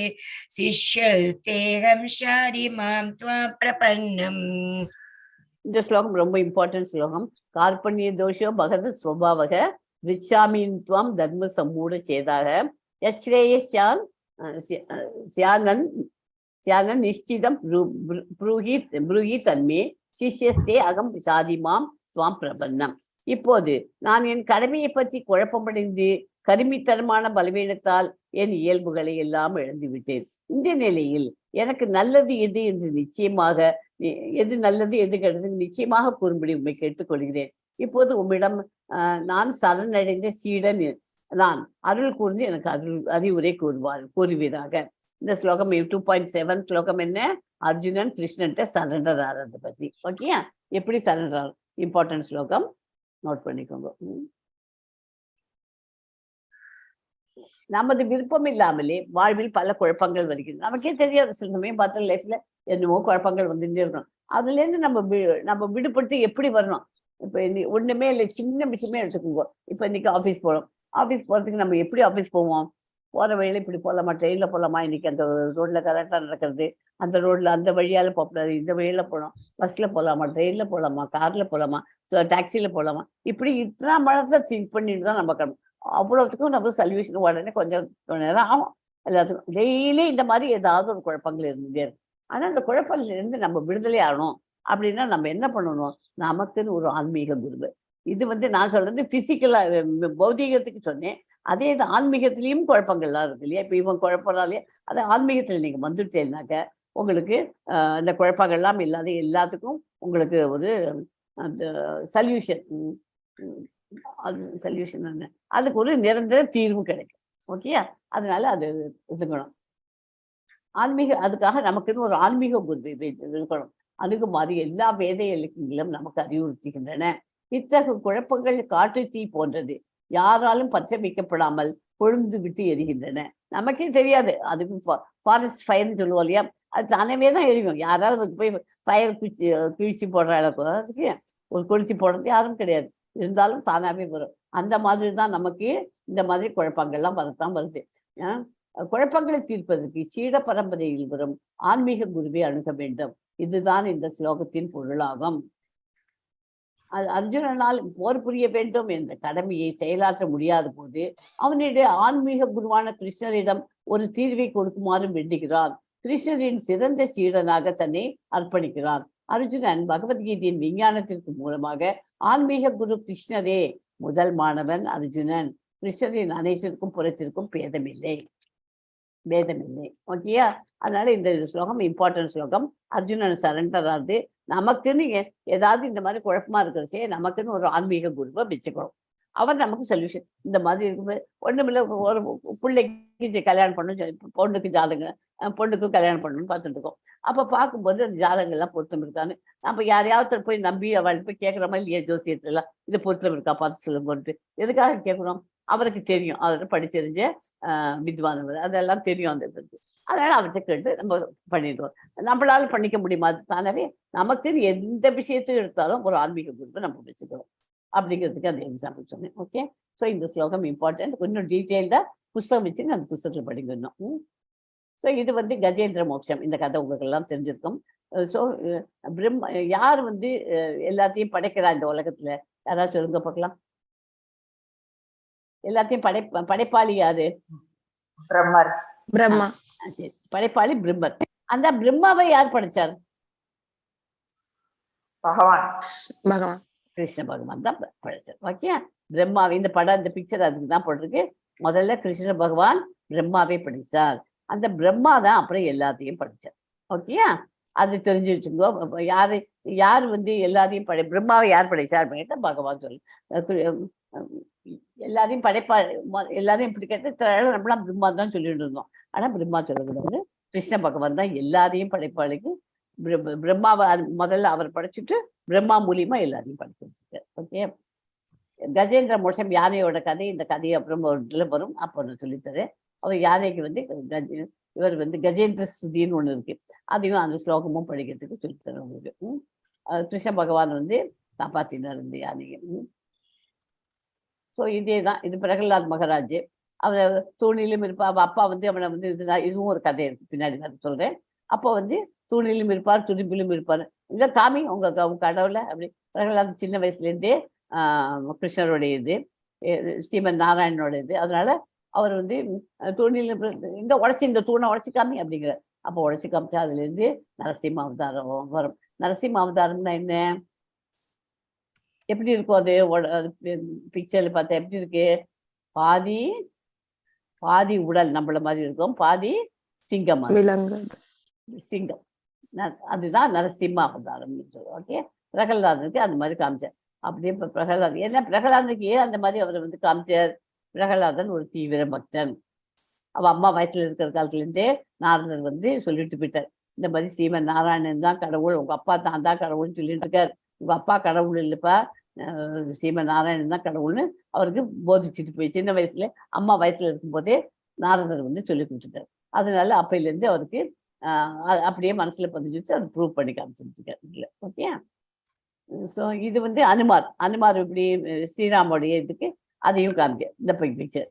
शिष्यस्तेऽहं शारि मां त्वां प्रपन्नम्. இந்த ஸ்லோகம் ரொம்ப இம்பார்ட்டன்ட் ஸ்லோகம். கார்பண்ய தோஷோ பகத ஸ்வபாவக ரிச்சாமி துவாம் தர்ம சம்மூட சேதாக யஸ்ரேயஸ்யான் சியானன் நிஷ்டிதம் ப்ரூஹி தன்மே சிஷ்யஸ்தே அகம் சாதிமாம் துவாம் பிரபன்னம். இப்போது நான் என் கடமையை பற்றி குழப்பமடைந்து கருமித்தனமான பலவீனத்தால் என் இயல்புகளை எல்லாம் இழந்துவிட்டேன். இந்த நிலையில் எனக்கு நல்லது எது என்று நிச்சயமாக, எது நல்லது எது கெட்டது நிச்சயமாக கூறும்படி உண்மை கேட்டுக்கொள்கிறேன். இப்போது உம்மிடம் நான் சரணடைந்த சீடன் நான், அருள் கூர்ந்து எனக்கு அறிவுரை கூறுவீராக. இந்த ஸ்லோகம் 2.7 ஸ்லோகம் என்ன? அர்ஜுனன் கிருஷ்ணன்ட்ட சரண்டர் ஆறதை பத்தி. ஓகே, எப்படி சரண்டர், இம்பார்ட்டன்ட் ஸ்லோகம், நோட் பண்ணிக்கோங்க. நமது விருப்பம் இல்லாமலே வாழ்வில் பல குழப்பங்கள் வருகிறது. நமக்கே தெரியாது, சில சமயம் பார்த்த லைஃப்ல என்னமோ குழப்பங்கள் வந்துட்டே இருக்கணும். அதுல இருந்து நம்ம விடுபட்டு எப்படி வரணும்? இப்ப ஒண்ணுமே இல்லை, சின்ன விஷயமே எடுத்துக்கோங்க. இப்ப இன்னைக்கு ஆஃபீஸ் போறோம். ஆஃபீஸ் போறதுக்கு நம்ம எப்படி ஆஃபீஸ் போவோம்? போகிற வழியில் இப்படி போகலாமா, ட்ரெயினில் போகலாமா, இன்னைக்கு அந்த ரோட்டில் கரெக்டாக நடக்கிறது, அந்த ரோட்டில் அந்த வழியால் போகக்கூடாது, இந்த வழியில் போகலாம், பஸ்ஸில் போகலாமா, ட்ரெயினில் போகலாமா, காரில் போகலாமா, டாக்ஸியில் போகலாமா, இப்படி இத்தனை மனசை திங்க் பண்ணிட்டு தான் நம்ம கிளம்பும். அவ்வளோத்துக்கும் நம்ம சொல்யூஷன் உடனே கொஞ்சம் நேரம் ஆகும் எல்லாத்துக்கும். டெய்லி இந்த மாதிரி ஏதாவது ஒரு குழப்பங்கள் இருந்துகிட்டே இருக்கும். ஆனால் அந்த குழப்பத்திலிருந்து நம்ம விடுதலை ஆகணும் அப்படின்னா நம்ம என்ன பண்ணணும், நமக்குன்னு ஒரு ஆன்மீக குரு. இது நான் சொல்றது பிசிக்கலா பௌதீகத்துக்கு சொன்னேன். அதே இது ஆன்மீகத்திலையும் குழப்பங்கள்லாம் இருக்கு இல்லையா? இப்போ இவன் குழப்பறாலே அது ஆன்மீகத்தில் நீங்க வந்துட்டேன்னாக்க உங்களுக்கு இந்த குழப்பங்கள்லாம் இல்லாத எல்லாத்துக்கும் உங்களுக்கு ஒரு அந்த சொல்யூஷன், அது சொல்யூஷன் என்ன, அதுக்கு ஒரு நிரந்தர தீர்வு கிடைக்கும். ஓகேயா? அதனால அது இருக்கணும். அதுக்காக நமக்குன்னு ஒரு ஆன்மீக குரு இருக்கணும். அணுகுமாறு எல்லா வேத இலக்கியங்களும் நமக்கு அறிவுறுத்துகின்றன. இத்தகைய குழப்பங்கள் காட்டு தீ போன்றது, யாராலும் பற்ற வைக்கப்படாமல் கொழுந்து விட்டு எரிகின்றன. நமக்கே தெரியாது, அதுக்கு ஃபாரஸ்ட் ஃபயர்னு சொல்லுவோம் இல்லையா, அது தானவே தான் எரியும். யாராவது அதுக்கு போய் ஃபயர் குளிச்சு போடுற அளவுக்கு அதுக்கு ஒரு கொளுத்தி போடுறது யாரும் கிடையாது. இருந்தாலும் தானாவே வரும். அந்த மாதிரி தான் நமக்கு இந்த மாதிரி குழப்பங்கள்லாம் வரத்தான் வருது. குழப்பங்களை தீர்ப்பதற்கு சீட பரம்பரையில் வரும் ஆன்மீக குருவை அணுக வேண்டும். இதுதான் இந்த ஸ்லோகத்தின் பொருளாகும். அர்ஜுனனால் போர் புரிய வேண்டும் என்ற கடமையை செயலாற்ற முடியாத போது அவனுடைய ஆன்மீக குருவான கிருஷ்ணரிடம் ஒரு தீர்வை கொடுக்குமாறு வேண்டுகிறான். கிருஷ்ணரின் சிறந்த சீடனாக தன்னை அர்ப்பணிக்கிறான். அர்ஜுனன் பகவத்கீதையின் விஞ்ஞானத்திற்கு மூலமாக ஆன்மீக குரு கிருஷ்ணரே முதல் மாணவன் அர்ஜுனன். கிருஷ்ணரின் அனைத்திற்கும் புறத்திற்கும் பேதமில்லை. ஓகேயா? அதனால இந்த ஸ்லோகம் இம்பார்ட்டன்ட் ஸ்லோகம். அர்ஜுனன் சரண்டர் ஆகுது. நமக்குன்னு ஏதாவது இந்த மாதிரி குழப்பமா இருக்கிறச்சே நமக்குன்னு ஒரு ஆன்மீக குருவை வச்சுக்கணும். அவர் நமக்கு சொல்யூஷன். இந்த மாதிரி இருக்கும்போது ஒண்ணுமில்ல, ஒரு பிள்ளைக்கு கல்யாணம் பண்ணணும், பொண்ணுக்கு ஜாதகம், பொண்ணுக்கும் கல்யாணம் பண்ணணும்னு பார்த்துட்டு இருக்கோம். அப்ப பார்க்கும்போது அந்த ஜாதகங்கள்லாம் பொருத்தம் இருக்கான்னு நம்ம யாரையாவது போய் நம்பி அவள் போய் கேட்குற மாதிரி இல்லையா, ஜோசியத்துலாம் இது பொருத்தம் இருக்கா பார்த்து சொல்லுங்கன்ட்டு எதுக்காக கேட்குறோம்? அவருக்கு தெரியும், அவரை படிச்செறிஞ்ச வித்வானவர், அதெல்லாம் தெரியும் அந்த இது. அதனால அவர்கிட்ட கேட்டு நம்ம பண்ணிடுவோம். நம்மளால பண்ணிக்க முடியுமா? தானவே நமக்கு எந்த விஷயத்தையும் எடுத்தாலும் ஒரு ஆன்மீக குருவை நம்ம வச்சுக்கிறோம் அப்படிங்கிறதுக்கு அந்த எக்ஸாம்பிள் சொன்னேன். ஓகே, ஸோ இந்த ஸ்லோகம் இம்பார்ட்டன்ட். கொஞ்சம் டீட்டெயில்டா புஸ்தகம் வச்சு அந்த புஸ்தகத்தில் படிக்கணும். ஸோ இது கஜேந்திர மோட்சம். இந்த கதை உங்களுக்கு எல்லாம் தெரிஞ்சிருக்கும். ஸோ யார் எல்லாத்தையும் படைக்கிறா இந்த உலகத்துல? யாராவது சொல்லுங்க பார்க்கலாம். எல்லாத்தையும் படைப்பாளி யாரு? பிரம்மா. சரி, படைப்பாளி பிரம்மர். அந்த பிரம்மாவை யார் படைச்சார்? பகவான் கிருஷ்ண பகவான் தான் படைச்சார். ஓகே, பிரம்மாவை இந்த படம் இந்த பிக்சர் அதுக்கு தான் போட்டிருக்கு. முதல்ல கிருஷ்ண பகவான் பிரம்மாவை படைச்சார். அந்த பிரம்மா தான் அப்புறம் எல்லாத்தையும் படைச்சார். ஓகேயா? அது தெரிஞ்சு வச்சுக்கோ. யாரு எல்லாரையும் பிரம்மாவை யார் படைச்சார் அப்படின்ட்டு பகவான் சொல்லு. எல்லாரையும் எல்லாரையும் இப்படி கேட்டு நம்மளாம் பிரம்மா தான் சொல்லிட்டு இருந்தோம். ஆனா பிரம்மா சொல்லக்கூடாது, கிருஷ்ண பகவான் தான் எல்லாரையும் படைப்பாளிக்கு. பிரம்மாவை முதல்ல அவர் படைச்சிட்டு பிரம்மா மூலியமா எல்லாரையும் படைச்சு வச்சுட்டார். ஓகே, கஜேந்திர மோட்சம் யானையோட கதை. இந்த கதையை அப்புறம் ஒரு இதில் வரும், அப்போ நான் சொல்லித்தரேன். அவர் யானைக்கு இவர் கஜேந்திர ஸ்துதின்னு ஒண்ணு இருக்கு, அதையும் அந்த ஸ்லோகமும் படிக்கிறதுக்கு சொல்லித்தரேன் உங்களுக்கு. கிருஷ்ண பகவான் காப்பாத்தினார் இந்த யானையை. ஸோ இதே தான் இது பிரகலாத் மகாராஜ். அவர் தூணிலும் இருப்பார். அவள் அப்பா அவனை இதுவும் ஒரு கதை இருக்கு, பின்னாடி கதை சொல்றேன். அப்போ தூணிலும் இருப்பார், துடிப்பிலும் இருப்பார். இதை காமி உங்க கடவுளை அப்படி. பிரகலாத் சின்ன வயசுலேருந்தே கிருஷ்ணருடைய இது, ஸ்ரீமன் நாராயணனோட இது. அதனால அவர் தூணில் இந்த தூணை உடச்சி காமி அப்படிங்கிற. அப்போ உடச்சி காமிச்சா அதுலேருந்து நரசிம்ம அவதாரம் வரும். நரசிம்ம அவதாரம்னா என்ன, எப்படி இருக்கும் அது பிக்சர்ல பார்த்தா எப்படி இருக்கு? பாதி பாதி உடல் நம்மள மாதிரி இருக்கும், பாதி சிங்கம். சிங்கம் அதுதான் நரசிம்ம அவதாரம். ஓகே, பிரகலாதனுக்கு அந்த மாதிரி காமிச்சார். அப்படியே இப்ப பிரகலாதன் என்ன, பிரகலாதனுக்கு ஏன் அந்த மாதிரி அவர் காமிச்சார்? பிரகலாதன் ஒரு தீவிர பக்தன். அவ அம்மா வயசுல இருக்கிற காலத்துல இருந்தே நாரதர் சொல்லிட்டு போயிட்டார், இந்த மாதிரி ஸ்ரீமன் நாராயணன் தான் கடவுள், உங்க அப்பா தான் கடவுள்னு சொல்லிட்டு இருக்காரு. உங்க அப்பா கடவுள் இல்லப்பா, ஸ்ரீமன் நாராயணன் தான் கடவுள்னு அவருக்கு போதிச்சுட்டு போய் சின்ன வயசுல அம்மா வயசுல இருக்கும்போதே நாரதர் சொல்லி கொடுத்துட்டாரு. அதனால அப்பையிலேருந்து அவருக்கு அப்படியே மனசுல பதிஞ்சிச்சு, அது ப்ரூவ் பண்ணி காமிச்சிருக்காரு. ஓகே, ஸோ இது அனுமார் இப்படி ஸ்ரீராமோடைய இதுக்கு அதையும் காமிக்க இந்த picture.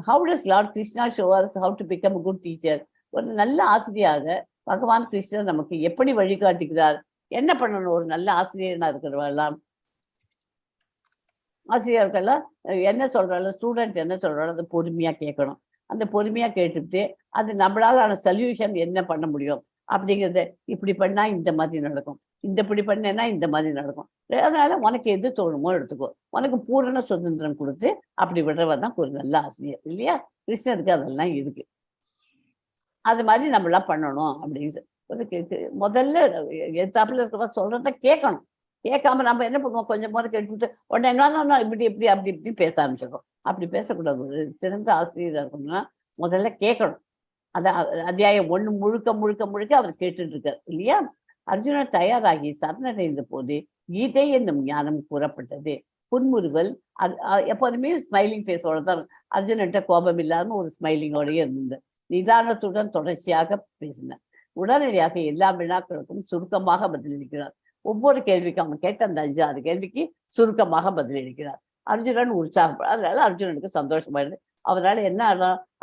how does Lord Krishna show us how to become a good teacher? ஒரு நல்ல ஆசிரியராக பகவான் கிருஷ்ணர் நமக்கு எப்படி வழிகாட்டுகிறார், என்ன பண்ணணும் ஒரு நல்ல ஆசிரியனா இருக்கிறவெல்லாம். ஆசிரியர்கள்லாம் என்ன சொல்றாலும் ஸ்டூடெண்ட் என்ன சொல்றாலும் அதை பொறுமையா கேட்கணும். அந்த பொறுமையா கேட்டுட்டு அது நம்மளால சொல்யூஷன் என்ன பண்ண முடியும் அப்படிங்கிறத, இப்படி பண்ணா இந்த மாதிரி நடக்கும், இப்படி பண்ணேன்னா இந்த மாதிரி நடக்கும், அதனால உனக்கு எது தோணுமோ எடுத்துக்கோ, உனக்கு பூரண சுதந்திரம் கொடுத்து அப்படி விடுறவர் தான் ஒரு நல்ல ஆசிரியர் இல்லையா. கிருஷ்ணருக்கு அதெல்லாம் இருக்கு. அது மாதிரி நம்மளாம் பண்ணணும் அப்படிங்கிறது முதல்ல எத்தாப்புல இருக்கிறவ சொல்றத கேட்கணும். கேட்காம நம்ம என்ன பண்ணுவோம், கொஞ்சம் முறை கேட்டுவிட்டு உடனே என்ன இப்படி இப்படி அப்படி இப்படி பேச ஆரம்பிச்சிடும். அப்படி பேசக்கூடாது. ஒரு சிறந்த ஆசிரியராக இருக்கணும்னா முதல்ல கேட்கணும். அதான் அத்தியாயம் 1 முழுக்க முழுக்க முழுக்க அவர் கேட்டுட்டு இருக்கார் இல்லையா. அர்ஜுனன் தயாராகி சரணடைந்த போது கீதை என்னும் ஞானம் கூறப்பட்டது. புன்முறுவல் எப்போதுமே ஸ்மைலிங் ஃபேஸோட தான், அர்ஜுனன்ட்ட கோபம் இல்லாம ஒரு ஸ்மைலிங்கோடய இருந்தது. நிதானத்துடன் தொடர்ச்சியாக பேசினார். உடனடியாக எல்லா வினாக்களுக்கும் சுருக்கமாக பதிலளிக்கிறார். ஒவ்வொரு கேள்விக்கும் அவன் கேட்ட அந்த 5-6 கேள்விக்கு சுருக்கமாக பதிலளிக்கிறார். அர்ஜுனன் உற்சாகப்பட, அதனால அர்ஜுனனுக்கு சந்தோஷமாயிடுது. அவரால் என்ன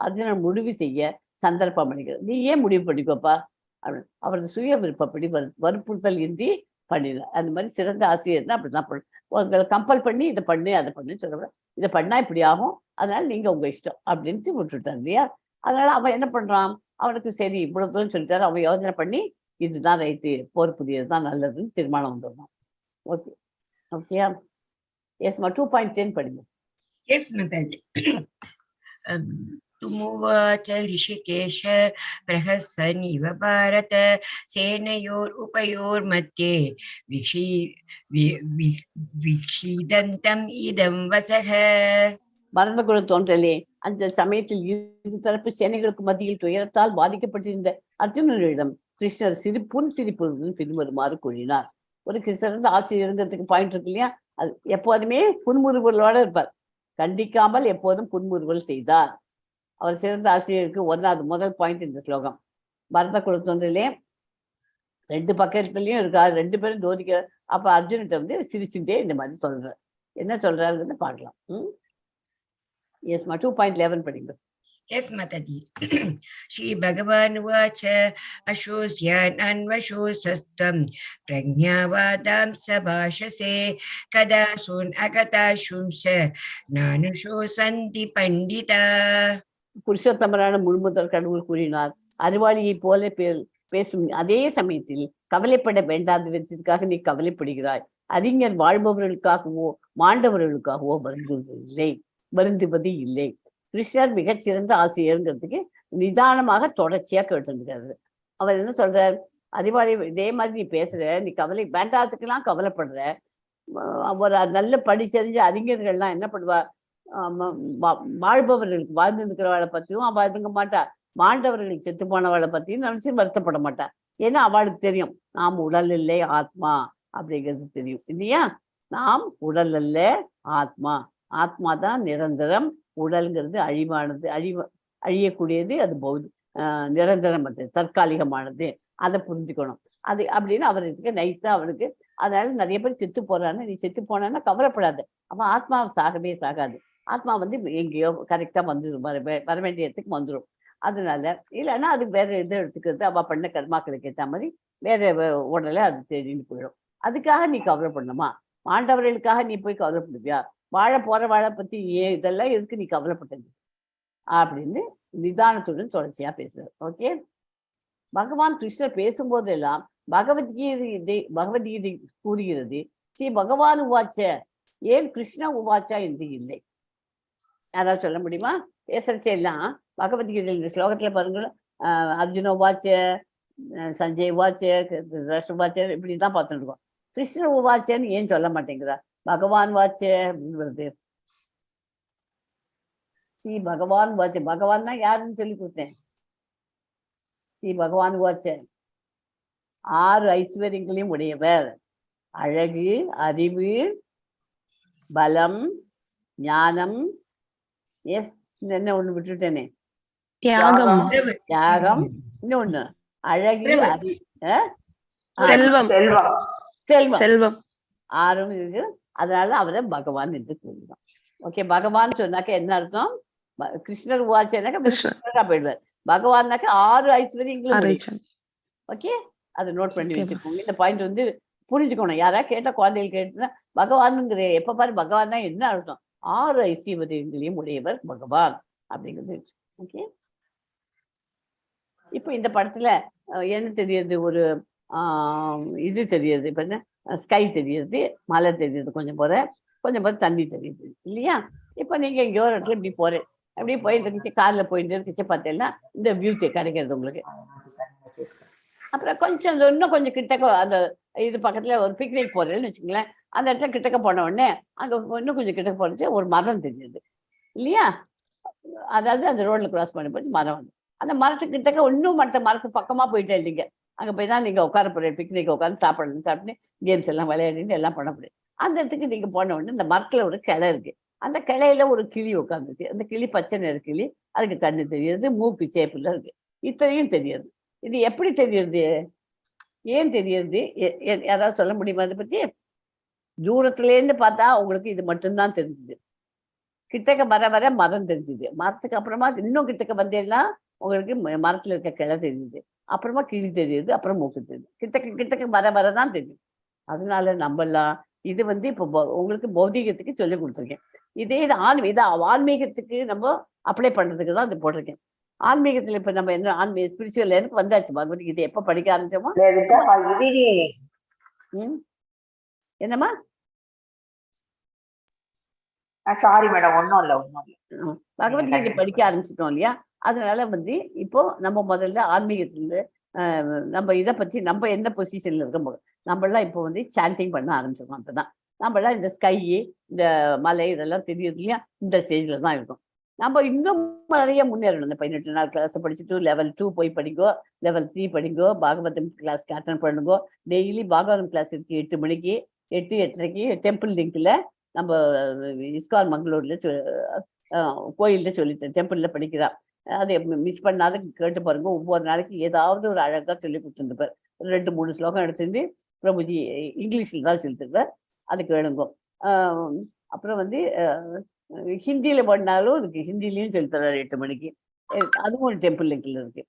அர்ஜுனன் முடிவு செய்ய சந்தர்ப்பம் அளிக்கிறது. நீ ஏன் முடிவு பண்ணிக்கோப்பா அப்படின்னு அவரது சுய விருப்பப்படி வற்புறுத்தல் இன்றி பண்ணினார். அந்த மாதிரி சிறந்த ஆசிரியர்னா அப்படிதான் உங்களை கம்பல் பண்ணி இதை பண்ணு அதை பண்ணுன்னு சொல்ல, இதை பண்ணா இப்படி ஆகும், அதனால நீங்க உங்க இஷ்டம் அப்படின்ட்டு விட்டுட்டார் இல்லையா. அதனால அவன் என்ன பண்றான், அவனுக்கு சரி இவ்வளவு தூரம் சொல்லிட்டாரு, அவன் யோசனை பண்ணி இதுதான் ரைட்டு, போர் புரியதுதான் நல்லதுன்னு தீர்மானம் வந்துடுவான். ஓகே ஓகேயா. எஸ்மா 2.10 படிங்க. எஸ் மதாஜி. तुमुवाच ऋषिकेश प्रहसन् इव भारत सेनयोर उपयोर्मध्ये विक्षीदन्तम् इदं वसः. மறந்து கூட தோன்றலே, அந்த சமயத்தில் இரு தரப்பு சேனைகளுக்கு மத்தியில் துயரத்தால் பாதிக்கப்பட்டிருந்த அர்ஜுனனிடம் கிருஷ்ணர் சிரிப்புடன் பின்வருமாறு கூறினார். ஒரு சிறந்த ஆசிரியர் இருந்ததுக்கு பாயிண்ட் இருக்கு இல்லையா, அது எப்போதுமே புன்முறுவலோட இருப்பார். கண்டிக்காமல் எப்போதும் புன்முறுவல் செய்தார். அவர் சிறந்த ஆசிரியருக்கு முதல் பாயிண்ட் இந்த ஸ்லோகம். பரத குலத்தொன்றிலே 2 பக்கத்துலயும் இருக்காரு, 2 பேரும் தோதிக்க. அப்ப அர்ஜுனிட்ட சிரிச்சுட்டே இந்த மாதிரி சொல்றாரு. என்ன சொல்றாருன்னு பார்க்கலாம். எஸ்மா 2.11 படிங்க. எஸ் மதாஜி. ஸ்ரீ பகவான் உவாச்ச அசோஸ்யான் அன்வசோசஸ்த்வம் பிரஜ்ஞாவாதாம் சபாஷசே கதாசூன் அகதாசும்ச நானுஷோசந்தி பண்டிதா. புருஷோத்தமரான முழுமுதல் கடவுள் கூறினார், அறிவாளியை போல பேசும் அதே சமயத்தில் கவலைப்பட வேண்டாத விதத்திற்காக நீ கவலைப்படுகிறாய். அறிஞர் வாழ்பவர்களுக்காகவோ மாண்டவர்களுக்காகவோ வருந்துவது இல்லை. கிருஷ்ணர் மிகச்சிறந்த ஆசிரியருங்கிறதுக்கு நிதானமாக தொடர்ச்சியா கேட்டுருக்காரு. அவர் என்ன சொல்றார், அறிவாளி இதே மாதிரி நீ பேசுற, நீ கவலை வேண்டாத்துக்கெல்லாம் கவலைப்படுற. ஒரு நல்ல படிச்சறிஞ்ச அறிஞர்கள்லாம் என்ன பண்ணுவா, வாழ்பவர்களுக்கு வாழ்ந்து இருக்கிறவளை பத்தியும் அவள் இருக்க மாட்டா, மாண்டவர்களுக்கு செத்து போனவளை பத்தியும் நினைச்சு வருத்தப்பட மாட்டா. ஏன்னா அவளுக்கு தெரியும் நாம் உடல் இல்லை ஆத்மா அப்படிங்கிறது தெரியும் இல்லையா. நாம் உடல் அல்ல ஆத்மா, ஆத்மா தான் நிரந்தரம், உடல்ங்கிறது அழிவானது, அழியக்கூடியது, அது நிரந்தரம், அது தற்காலிகமானது, அதை புரிஞ்சுக்கணும். அது அப்படின்னு அவருக்கு நைஸா அவனுக்கு. அதனால நிறைய பேர் செத்து போறான்னு, நீ செத்து போனான்னா கவலைப்படாது, அவன் ஆத்மா சாகவே சாகாது. ஆத்மா எங்கேயோ கரெக்டா வந்துடும், வர வேண்டிய இடத்துக்கு வந்துடும். அதனால இல்லைன்னா அதுக்கு வேற எதை எடுத்துக்கிறது, அவ பண்ண கர்மாக்களுக்கு ஏற்ற மாதிரி வேற உடலை அது தேடின்னு போயிடும். அதுக்காக நீ கவலைப்படணுமா? மாண்டவர்களுக்காக நீ போய் கவலைப்படுவியா? வாழ போற வாழை பத்தி இதெல்லாம் எதுக்கு நீ கவலைப்பட்டது அப்படின்னு நிதானத்துடன் தொடர்ச்சியா பேசுறாரு. ஓகே. பகவான் கிருஷ்ணர் பேசும்போதெல்லாம் பகவத்கீதை கூறுகிறது ஸ்ரீ பகவான் உவாச்ச, ஏன் கிருஷ்ண உவாச்சா என்று இல்லை. யாராவது சொல்ல முடியுமா? பேசுறச்சே எல்லாம் பகவத்கீதை இந்த ஸ்லோகத்துல பாருங்களேன், அர்ஜுன உவாச்ச, சஞ்சய் உவாச்ச, ரஷ் உவாச்ச, இப்படிதான் பார்த்துட்டு இருக்கோம். கிருஷ்ண உவாச்சன்னு ஏன் சொல்ல மாட்டேங்கிறா? பகவான் வாச்ச அப்படின்னு வருது. ஸ்ரீ பகவான் வாச்ச, பகவான் தான் யாருன்னு சொல்லி கொடுத்தேன். ஸ்ரீ பகவான் வாச்ச 6 ஐஸ்வர்யங்களையும் உடையவர், அழகு, அறிவு, பலம், ஞானம், என்ன ஒண்ணு விட்டுட்டேனே, தியாகம், இன்னொன்னு அழகு, செல்வம், செல்வம் 6 இருக்கு. அதனால அவரை பகவான் என்று கூறுகிறோம். ஓகே. பகவான் சொன்னாக்க என்ன அர்த்தம்? கிருஷ்ணர் உவாச்சனாக்கா கிருஷ்ணர். கிருஷ்ணரா போயிடுவார். பகவான்னாக்கா 6 ஐஸ்வர்யங்களும் உடையவர். ஆராய்ச்சி. ஓகே, அதை நோட் பண்ணி ஓகேம்மா. வச்சுக்கோங்க. இந்த பாயிண்ட் வந்து புரிஞ்சுக்கணும். யாராவது கேட்ட குழந்தைகள் கேட்டுன்னா பகவானுங்கிற எப்ப பாரு பகவான் தான் என்ன அர்த்தம்? 6 ஐஸ்வர்யங்களையும் உடையவர் பகவான் அப்படிங்கிறது. ஓகே, இப்போ இந்த படத்துல என்ன தெரியுது? ஒரு இது தெரியுது. இப்ப என்ன ஸ்கை தெரியுது, மலை தெரியுது, கொஞ்சம் போற தண்ணி தெரியுது இல்லையா? இப்போ நீங்க எங்கேயோ ஒரு இடத்துல இப்படி போறேன், அப்படியே போயிட்டு இருந்துச்சு, கார்ல போயிட்டு இருந்துச்சு, பார்த்தீங்கன்னா இந்த வியூ கிடைக்கிறது உங்களுக்கு. அப்புறம் கொஞ்சம் இன்னும் கொஞ்சம் கிட்டக்க அந்த இது பக்கத்துல ஒரு பிக்னிக் போறேன்னு வச்சுங்களேன். அந்த இடத்துல கிட்டக்க போன உடனே அங்க இன்னும் கொஞ்சம் கிட்டக்க போறது ஒரு மரம் தெரியுது இல்லையா? அதாவது அந்த ரோட்ல கிராஸ் பண்ணி போச்சு மரம் வந்து அந்த மரத்துக்கு கிட்டக்க இன்னும் மற்ற மரத்து பக்கமா போயிட்டே இல்லைங்க. அங்க போய் தான் நீங்க உட்கார போறீங்க, பிக்னிக் உட்காந்து சாப்பிட்டு கேம்ஸ் எல்லாம் விளையாடிட்டு எல்லாம் பண்ண முடியும். அந்த இடத்துக்கு நீங்க போன உடனே இந்த மரத்துல ஒரு கிளை இருக்கு. அந்த கிளையில ஒரு கிளி உட்காந்துருக்கு. அந்த கிளி பச்சை நிற கிளி. அதுக்கு கண்ணு தெரியுது, மூக்கு சேப்புல இருக்கு. இத்தனையும் தெரியுது. இது எப்படி தெரியுது? ஏன் தெரியுது? யாராவது சொல்ல முடியுமா அதை பத்தி? தூரத்துல இருந்து பார்த்தா உங்களுக்கு இது மட்டும்தான் தெரிஞ்சுது. கிட்டக்க வர மரம் தெரிஞ்சுது. மரத்துக்கு அப்புறமா இன்னும் கிட்டக்க வந்தேன்னா உங்களுக்கு மரத்துல இருக்க கிளை தெரியுது, அப்புறமா கிளி தெரியுது, அப்புறம் மூக்கு தெரியுது. கிட்டக்க வரதான் தெரியும். அதனால நம்பலாம். இது வந்து இப்போ உங்களுக்கு பௌதிகத்துக்கு சொல்லி கொடுத்துருக்கேன். இது ஆன்மீகத்துக்கு நம்ம அப்ளை பண்றதுக்கு தான் இது போட்டிருக்கேன். ஆன்மீகத்துல இப்ப நம்ம என்ன ஆன்மீக ஸ்பிரிச்சுவல் எனக்கு வந்தாச்சு. பகவத்கீதை எப்ப படிக்க ஆரம்பிச்சோமோ. என்னம்மா? சாரி மேடம், ஒன்றும் இல்லை. பகவத்கீதை படிக்க ஆரம்பிச்சிட்டோம் இல்லையா? அதனால வந்து இப்போ நம்ம முதல்ல ஆன்மீகத்துல நம்ம இதை பற்றி நம்ம எந்த பொசிஷன்ல இருக்கோம், நம்மளாம் இப்போ வந்து சாண்டிங் பண்ண ஆரம்பிச்சிருக்கோம். அப்பதான் நம்மளாம் இந்த ஸ்கை, இந்த மலை இதெல்லாம் தெரியுது இல்லையா? இந்த ஸ்டேஜ்ல தான் இருக்கும். நம்ம இன்னும் நிறைய முன்னேறணும். இந்த 18 நாள் கிளாஸ் படிச்சுட்டு லெவல் 2 போய் படிங்கோ, லெவல் 3 படிங்கோ, பாகவதம் கிளாஸ்க்கு அட்டன் பண்ணுங்கோ. டெய்லி பாகவதம் கிளாஸ் இருக்கு 8 மணிக்கு, 8:30க்கு டெம்பிள் லிங்க்ல நம்ம இஸ்கான் மங்களூர்ல கோயில்ல சொல்லித்தேன், டெம்பிள்ல படிக்கிறா. அதை மிஸ் பண்ணாத கேட்டு பாருங்க. ஒவ்வொரு நாளைக்கு ஏதாவது ஒரு அழகா சொல்லி கொடுத்துருப்பார். 2-3 ஸ்லோகம் எடுத்துட்டு பிரபுஜி இங்கிலீஷ்ல தான் சொல்லிட்டுருப்பார், அது கேளுங்க. அப்புறம் வந்து ஹிந்தியில பண்ணாலும் இருக்கு, ஹிந்திலையும் சொல்லித்தராரு 8 மணிக்கு. அதுவும் ஒரு டெம்பிள் லிங்க்ல இருக்கு.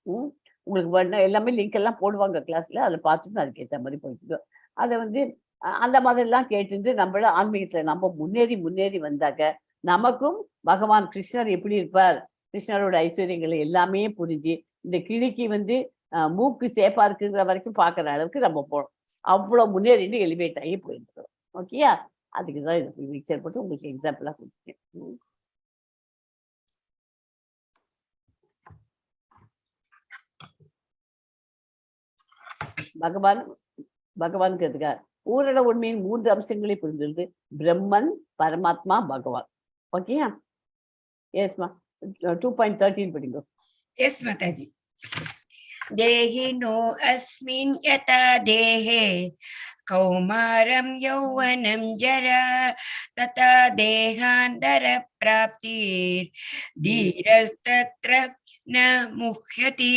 உங்களுக்கு பண்ண எல்லாமே லிங்க் எல்லாம் போடுவாங்க கிளாஸ்ல, அதை பார்த்துட்டு அதுக்கேற்ற மாதிரி போயிட்டு அதை வந்து அந்த மாதிரிலாம் கேட்டு நம்மள ஆன்மீகத்துல நம்ம முன்னேறி வந்தாக்க நமக்கும் பகவான் கிருஷ்ணர் எப்படி இருப்பார், கிருஷ்ணரோட ஐஸ்வர்யங்களை எல்லாமே புரிஞ்சு இந்த கிளிக்கு வந்து மூக்கு சேப்பா இருக்குங்கிற வரைக்கும் பார்க்குற அளவுக்கு நம்ம போனோம். அவ்வளோ முன்னேறிட்டு எலிவேட் ஆகி போயிருக்கிறோம். ஓகேயா? அதுக்கு தான் இது மிக்சர் போட்டு உங்களுக்கு எக்ஸாம்பிளாக கொடுத்துருக்கேன். பகவானுக்கு ஊரட உண்மையின் 3 அம்சங்களை புரிஞ்சிருந்து பிரம்மன், பரமாத்மா, பகவான். ஓகேயா? எஸ்மா. 2.13 படிங்க. எஸ் மாதாஜி. தேஹினோ அஸ்மின் யதா தேஹே கௌமாரம் யௌவனம் ஜரா ததா தேகாந்தர பிராப்திர் தீரஸ்தத்ர ந முஹ்யதி.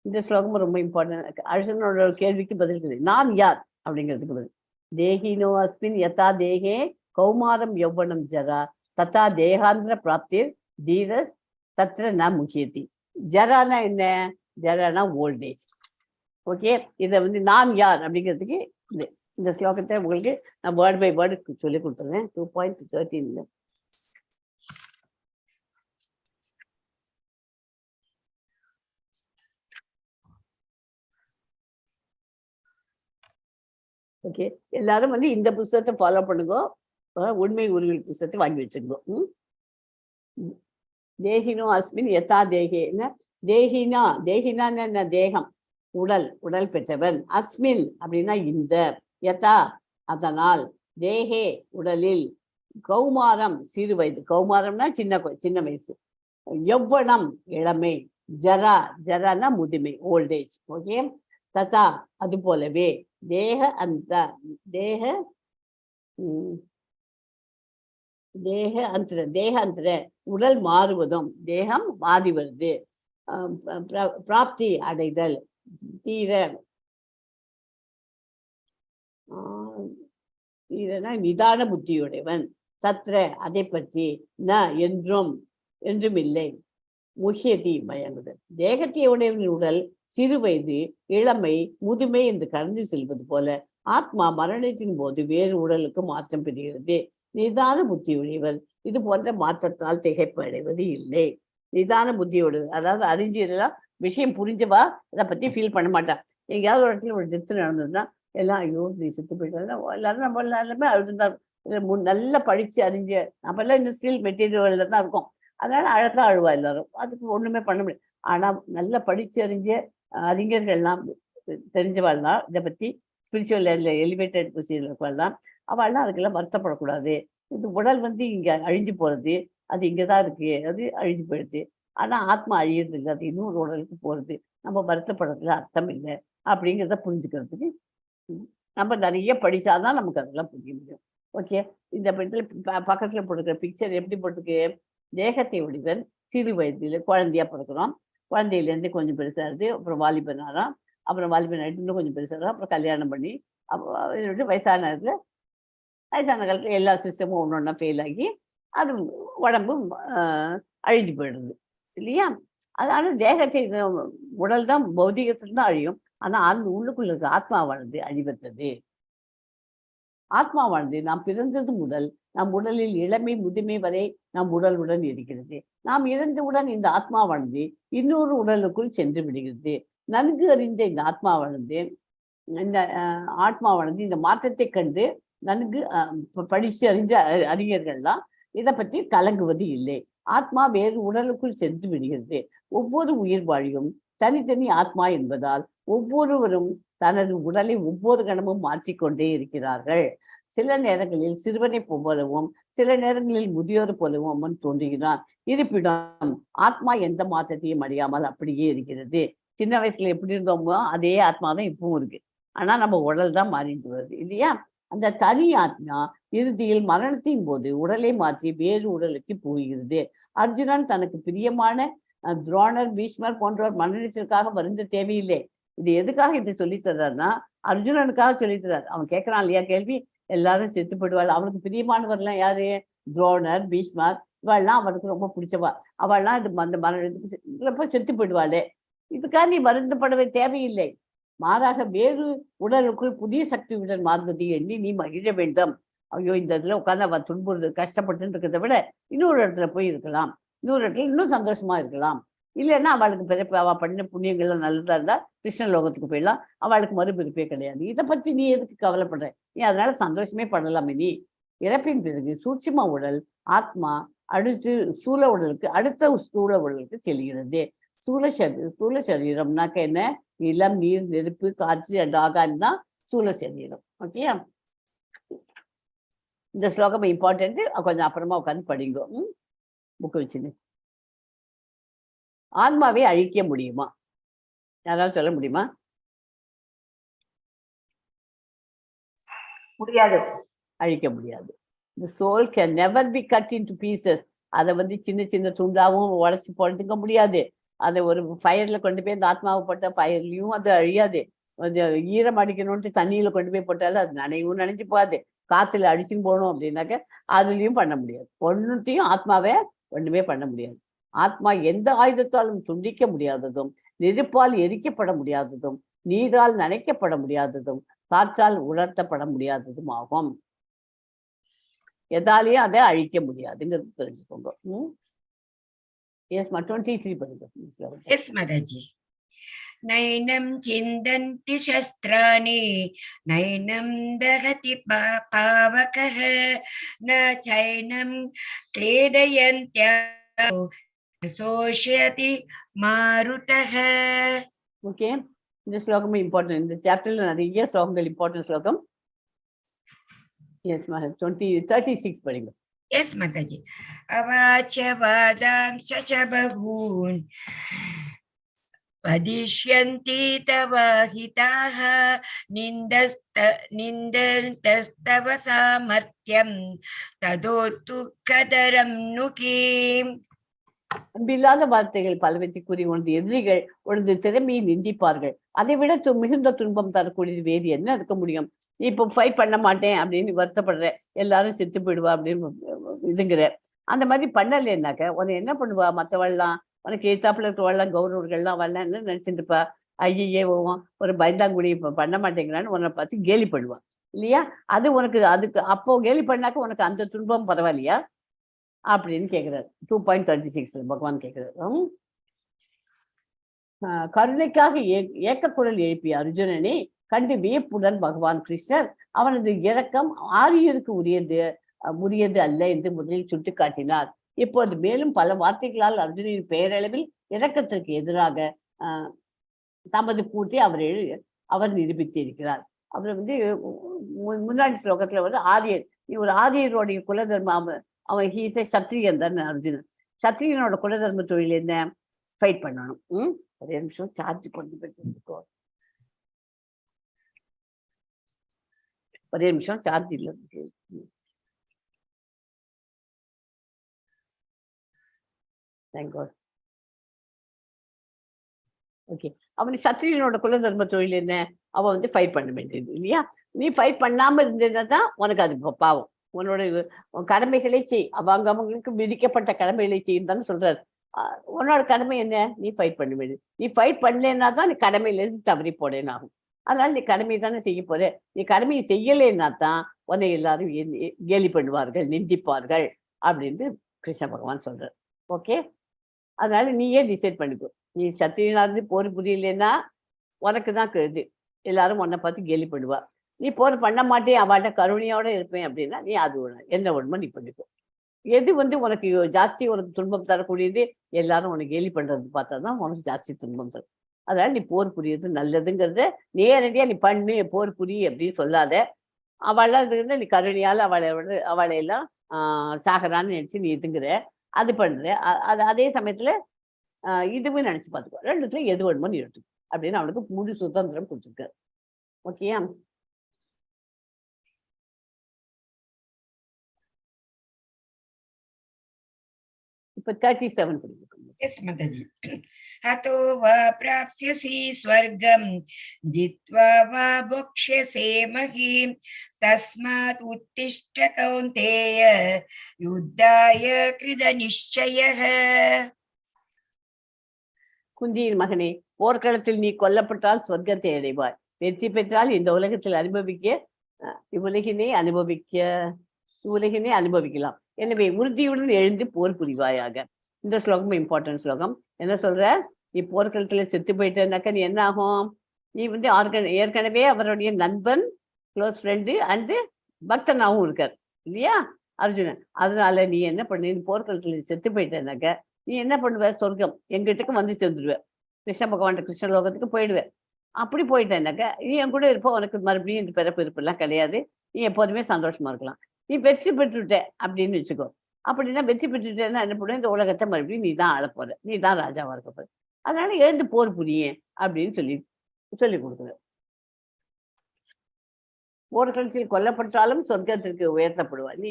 இந்த ஸ்லோகம் ரொம்ப இம்பார்ட்டன்ட். அர்ஜுனோட கேள்விக்கு பதில் நான் யார் அப்படிங்கிறதுக்கு பதில். தேகினோ அஸ்மின் யதா தேகே கௌமாரம் யௌவனம் ஜரா ததா தேகாந்திர பிராப்திர் தீரஸ் தத்ர ந முஹ்யதி. ஜரானா என்ன? ஜரானா ஓல்டேஜ். ஓகே, இதை வந்து நான் யார் அப்படிங்கிறதுக்கு இந்த ஸ்லோகத்தை உங்களுக்கு நான் வேர்ட் பை வேர்டு சொல்லி கொடுத்துருவேன். 2.13. ஓகே, எல்லாரும் வந்து இந்த புத்தகத்தை ஃபாலோ பண்ணுங்க. உண்மை உருவில் புத்தகத்தை வாங்கி வச்சுக்கோ. தேகினோ அஸ்மின் யதா தேகேன. தேகினா என்ன? தேகம், உடல் பெற்றவன். அஸ்மின் அப்படின்னா இந்த, யதா அதனால், தேகே உடலில், கௌமாரம் சிறு வயது, கௌமாரம்னா சின்ன வயசு, யௌவனம் இளமை, ஜரானா முதுமை, ஓல்டேஜ். ஓகே, ததா அது போலவே, தேகாந்திர உடல் மாறுவதும், தேகம் மாறி வருது. பிராப்தி அடைதல், தீரனா நிதான புத்தியுடையவன். தத்ர அதை பற்றி ந என்றும் இல்லை. முக்கியதி மயங்குதல். தேகத்தை உடையவனின் உடல் சிறு வயது, இளமை, முதுமை என்று கடந்து செல்வது போல ஆத்மா மரணத்தின் போது வேறு உடலுக்கு மாற்றம் பெறுகிறது. நிதான புத்தியுடையவர் இது போன்ற மாற்றத்தால் திகைப்பு அடைவது இல்லை. நிதான புத்தியோடு, அதாவது அறிஞரெல்லாம் விஷயம் புரிஞ்சவா அதை பத்தி ஃபீல் பண்ண மாட்டான். எங்கேயாவது ஒரு இடத்துல ஒரு டெத்து நடந்ததுன்னா எல்லாம் ஐயோ நீ செத்து போயிட்டா எல்லாரும் நம்ம எல்லாருமே அழுதுதான். நல்லா படிச்சு அறிஞ்ச நம்மளாம் இண்டஸ்ட்ரியல் மெட்டீரியல்ல தான் இருக்கோம். அதனால அழகா அழுவா எல்லாரும். அதுக்கு ஒண்ணுமே பண்ண முடியாது. ஆனா நல்லா படிச்சு அறிஞ்ச அறிஞர்கள்லாம் தெரிஞ்சவாள் தான் இதை பத்தி ஸ்பிரிச்சுவல் எலிவேட்டட் பொசிஷன்ல இருக்கவாள் அவள்லாம் அதுக்கெல்லாம் வருத்தப்படக்கூடாது. இது உடல் இங்க அழிஞ்சு போறது, அது இங்கதான் இருக்கு, அது அழிஞ்சு போயிடுது. ஆனா ஆத்மா அழியறது இல்லை, அது இன்னொரு உடலுக்கு போறது. நம்ம வருத்தப்படுறதுல அர்த்தம் இல்லை அப்படிங்கிறத புரிஞ்சுக்கிறதுக்கு நம்ம நிறைய படிச்சாதான் நமக்கு அதெல்லாம் புரிய முடியும். ஓகே, இந்த பக்கத்துல போட்டுக்கிற பிக்சர் எப்படி போட்டுருக்கு? தேகத்தை உடையவன் சிறு வயதில் குழந்தையா பிறக்கிறோம். குழந்தையிலேருந்து கொஞ்சம் பெருசா இருந்து, அப்புறம் வாலிபன் ஆறான், அப்புறம் வாலிபன் ஆகிட்டு இன்னும் கொஞ்சம் பெருசாக, அப்புறம் கல்யாணம் பண்ணி வயசான காலத்துல எல்லா சிஸ்டமும் ஒன்று ஒன்றா ஃபெயில் ஆகி அது உடம்பு அழிஞ்சு போயிடுது இல்லையா? அதனால தேகத்தை உடல் தான் பௌதிகத்துல தான் அழியும். ஆனா அந்த உள்ளுக்குள்ள இருக்க ஆத்மாவானது அழிவற்றது. ஆத்மாவானது நாம் பிறந்தது முதல் நம் உடலில் இளமை முதுமை வரை நம் உடலுடன் இருக்கிறது. நாம் இறந்தவுடன் இந்த ஆத்மாவானது இன்னொரு உடலுக்குள் சென்று விடுகிறது. நன்கு அறிந்த இந்த ஆத்மாவானது இந்த மாற்றத்தை கண்டு நன்கு படித்து அறிந்த அறிஞர்கள்லாம் இதை பற்றி கலங்குவது இல்லை. ஆத்மா வேறு உடலுக்குள் சென்று விடுகிறது. ஒவ்வொரு உயிர் வாழியும் தனித்தனி ஆத்மா என்பதால் ஒவ்வொருவரும் தனது உடலை ஒவ்வொரு கணமும் மாற்றிக்கொண்டே இருக்கிறார்கள். சில நேரங்களில் சிறுவனை போலவும் சில நேரங்களில் முதியோர் போலவும் அவன் தோன்றுகிறான். இருப்பிடம் ஆத்மா எந்த மாற்றத்தையும் அடையாமல் அப்படியே இருக்கிறது. சின்ன வயசுல எப்படி இருந்தோமோ அதே ஆத்மா தான் இப்பவும் இருக்கு. ஆனா நம்ம உடல் தான் மாறிட்டு வருது இல்லையா? அந்த தனி ஆத்மா இறுதியில் மரணத்தின் போது உடலை மாற்றி வேறு உடலுக்கு போகிறது. அர்ஜுனன் தனக்கு பிரியமான துரோணர், பீஷ்மர் போன்றவர் மரணத்திற்காக வருந்த தேவையில்லை. இது எதுக்காக இது சொல்லித்தர்றாருன்னா அர்ஜுனனுக்காக சொல்லித்தர்றாரு. அவன் கேட்கறான் இல்லையா கேள்வி, எல்லாரும் செத்து போயிடுவாள். அவனுக்கு பிரியமானவர்லாம் யாரு? துரோணர், பீஷ்மர், இவாள்லாம் அவனுக்கு ரொம்ப பிடிச்சவா. அவள்லாம் அந்த மரணத்துக்கு செத்து போயிடுவாளே, இதுக்காக நீ வருந்தப்படவே தேவையில்லை. மாறாக வேறு உடலுக்குள் புதிய சக்தியுடன் மாறுவதை எண்ணி நீ மகிழ வேண்டும். ஐயோ இந்த இடத்துல உட்காந்து அவன் துன்புறுது கஷ்டப்பட்டு இருக்கிறத விட இன்னொரு இடத்துல போய் இருக்கலாம், இன்னொரு இடத்துல இன்னும் சந்தோஷமா இருக்கலாம். இல்லைன்னா அவளுக்கு பிறப்பு அவள் பண்ண புண்ணியங்கள்லாம் நல்லதா இருந்தா கிருஷ்ண லோகத்துக்கு போயிடலாம். அவளுக்கு மறுபிறப்பே கிடையாது. இதை பற்றி நீ எதுக்கு கவலைப்படுற? நீ அதனால சந்தோஷமே பண்ணலாமே. நீ இறப்பின் பிறகு சூட்சும உடல் ஆத்மா அடுத்த ஸ்தூல உடலுக்கு செல்கிறது. ஸ்தூல சரீரம்னாக்க என்ன? நிலம், நீர், நெருப்பு, காற்று அண்ட் ஆகான் தான் ஸ்தூல சரீரம். ஓகேயா? இந்த ஸ்லோகம் இம்பார்ட்டன்ட். கொஞ்சம் அப்புறமா உட்காந்து படிங்க புக்கு வச்சுன்னு. ஆன்மாவை அழிக்க முடியுமா? யாராவது சொல்ல முடியுமா? முடியாது, அழிக்க முடியாது. The soul can never be cut into pieces. அதை சின்ன சின்ன துண்டாவும் உடச்சி போட்டுக்க முடியாது. அதை ஒரு ஃபயர்ல கொண்டு போய் அந்த ஆத்மாவை போட்ட ஃபயர்லையும் அது அழியாது. ஈரம் அடிக்கணும்ட்டு தண்ணியில கொண்டு போய் போட்டாலும் அது நனைஞ்சு போகாது. காத்துல அடிச்சுன்னு போகணும் அப்படின்னாக்க அதுலயும் பண்ண முடியாது. ஒன்னுத்தையும் ஆத்மாவை ஒண்ணுமே பண்ண முடியாது. ஆத்மா எந்த ஆயுதத்தாலும் துண்டிக்க முடியாததும், நெருப்பால் எரிக்கப்பட முடியாததும், நீரால் நனைக்கப்பட முடியாததும், காற்றால் உணர்த்தப்பட முடியாததும் ஆகும். எதாலேயும் அதை அழிக்க முடியாதுங்கிறது தெரிஞ்சுக்கோங்க. எஸ் 23 படிங்க. எஸ் மாதாஜி. நைனம் சிந்தந்தி சஸ்திராணி நைனம் தகதி பாவகஹ ந சைனம் க்லேதயந்த்யா சோஷ்யதி மாருதஹ. ஓகே, இந்த ஸ்லோகமும் இம்பார்ட்டன்ட். இந்த சாப்டர்ல நிறைய ஸ்லோகங்கள் இம்பார்ட்டன்ட் ஸ்லோகம். எஸ் 36 படிங்க. எஸ் மாதாஜி. அவாச்ச வாதாம் சசபூன் வதிஷ்யந்தி தவாஹிதாஹ நிந்தஸ்தவ சாமர்த்தியம் ததோத்து கதரம் நுகீம். அன்பில்லாத வார்த்தைகள் பலவற்றை கூறி உனது எதிரிகள் உனது திறமையை நிந்திப்பார்கள். அதை விட மிகுந்த துன்பம் தரக்கூடியது வேறு என்ன இருக்க முடியும்? இப்போ ஃபைட் பண்ண மாட்டேன் அப்படின்னு வருத்தப்படுற, எல்லாரும் செத்து போயிடுவா அப்படின்னு இதுங்கிற. அந்த மாதிரி பண்ணலைன்னாக்க உன்னை என்ன பண்ணுவா மற்றவள்லாம், உனக்கு எய்த்தாப்புல இருக்கிறவள்லாம் கௌரவர்கள்லாம் வரலாம் என்ன நினைச்சிட்டு இருப்பா, ஐயே ஒரு பயந்தாங்குடி இப்போ பண்ண மாட்டேங்கிறான்னு உன்னை பார்த்து கேலி பண்ணுவா இல்லையா? அது உனக்கு அதுக்கு அப்போ கேலி பண்ணாக்க உனக்கு அந்த துன்பம் பரவாயில்லையா அப்படின்னு கேட்கிறார். 2.36 பகவான் கேட்கிறார். கருணைக்காக ஏக்க குரல் எழுப்பிய அர்ஜுனனை கண்டு வியப்புடன் பகவான் கிருஷ்ணர் அவனது இரக்கம் ஆரியருக்கு உரியது அல்ல என்று முதலில் சுட்டிக்காட்டினார். இப்போது மேலும் பல வார்த்தைகளால் அர்ஜுனின் பெயரளவில் இரக்கத்திற்கு எதிராக தமது கூட்டி அவர் நிரூபித்திருக்கிறார். அவர் முன்னாடி ஸ்லோகத்துல ஆரியர், நீ ஒரு ஆரியருடைய குலதர்மம், அவன் ஹீசை சத்திரியன் தானே அர்ஜுனன். சத்திரியனோட குலதர்ம தொழில் என்ன? ஃபைட் பண்ணணும். ஒரே நிமிஷம் சார்ஜ் பண்ணி வச்சிருக்கோ, ஒரே நிமிஷம் சார்ஜ் இல்லை. ஓகே, அவன் சத்திரியனோட குலதர்ம தொழில் என்ன? அவன் ஃபைட் பண்ண வேண்டியது இல்லையா? நீ ஃபைட் பண்ணாம இருந்ததுன்னா தான் உனக்கு அது பாவம். உன்னோட கடமைகளை செய், அவங்களுக்கு விதிக்கப்பட்ட கடமைகளை செய்யும் தானே சொல்றாரு. உன்னோட கடமை என்ன? நீ ஃபைட் பண்ண வேண்டியது. நீ ஃபைட் பண்ணலன்னா தான் நீ கடமையிலேருந்து தவறி போடேன்னு ஆகும். அதனால நீ கடமையை தானே செய்ய போற. நீ கடமையை செய்யலைன்னா தான் உன்னை எல்லாரும் கேலி பண்ணுவார்கள், நிந்திப்பார்கள் அப்படின்னு கிருஷ்ண பகவான் சொல்றார். ஓகே, அதனால நீயே டிசைட் பண்ணிக்கோ. நீ சத்திரியனா இருந்து போர் புரியலன்னா உனக்கு தான் இது, எல்லாரும் உன்னை பார்த்து கேலி பண்ணுவா. நீ போர் பண்ண மாட்டேன், அவள்கிட்ட கருணையோட இருப்பேன் அப்படின்னா நீ அது என்ன ஒண்ணுமோ நீ பண்ணிக்கோ. எது உனக்கு ஜாஸ்தி உனக்கு துன்பம் தரக்கூடியது, எல்லாரும் உனக்கு கேலி பண்றது பார்த்தா தான் உனக்கு ஜாஸ்தி துன்பம் தரும். அதனால நீ போர் புரியுறது நல்லதுங்கிறத நேரடியா நீ பண்ணு, போர் புரி அப்படின்னு சொல்லாத. அவள்லாம் இதுன்னு நீ கருணையால் அவளை எல்லாம் சாகரான்னு நினைச்சு நீ இதுங்கிற, அது பண்ற. அதே சமயத்துல இதுவும் நினைச்சு பார்த்துக்கோ. ரெண்டுத்துல எது வேணுமோ நீ எடுத்துக்கோ அப்படின்னு அவனுக்கு முழு சுதந்திரம் கொடுத்துருக்காரு. ஓகேயா? இப்ப 37 படிக்கும். Yes, Mataji. Hato va prapsyasi swargam jitva va bhokshase mahim tasmat uttishta kaunteya yuddhaya krida nishchayah. குந்தியின் மகனே, போர்க்களத்தில் நீ கொல்லப்பட்டால் சொர்க்கத்தை அடைவாய். வெற்றி பெற்றால் இந்த உலகத்தில் இவ்வுலகினை அனுபவிக்கலாம். எனவே உறுதியுடன் எழுந்து போர் புரிவாயாக. இந்த ஸ்லோகம் இம்பார்ட்டன்ட் ஸ்லோகம். என்ன சொல்ற? நீ போர்க்களத்துல செத்து போயிட்டேன்னாக்க நீ என்ன ஆகும்? நீ ஏற்கனவே அவருடைய நண்பன், க்ளோஸ் ஃப்ரெண்டு அண்டு பக்தனாகவும் இருக்கார் இல்லையா அர்ஜுனன். அதனால நீ என்ன பண்ணு, போர்க்களத்துல செத்து போயிட்டேன்னாக்க நீ என்ன பண்ணுவ? சொர்க்கம் எங்கிட்டக்கு வந்து சேர்ந்துடுவ, கிருஷ்ண பகவான் கிருஷ்ண லோகத்துக்கு போயிடுவேன். அப்படி போயிட்டேன்னாக்க நீ என் கூட இருப்ப, உனக்கு மறுபடியும் இந்த பிறப்பு இருப்பெல்லாம் கிடையாது. நீ எப்போதுமே சந்தோஷமா இருக்கலாம். நீ வெற்றி பெற்றுட்ட அப்படின்னு வச்சுக்கோ. அப்படின்னா வெற்றி பெற்றுட்டேன்னா என்ன பண்ணுவேன்? இந்த உலகத்தை மறுபடியும் நீ தான் ஆளப்போற, நீ தான் ராஜாவா இருக்க போற. அதனால எழுந்து போர் புரிய அப்படின்னு சொல்லி கொடுக்குற. போர்க்களத்தில் கொல்லப்பட்டாலும் சொர்க்கத்திற்கு உயர்த்தப்படுவார். நீ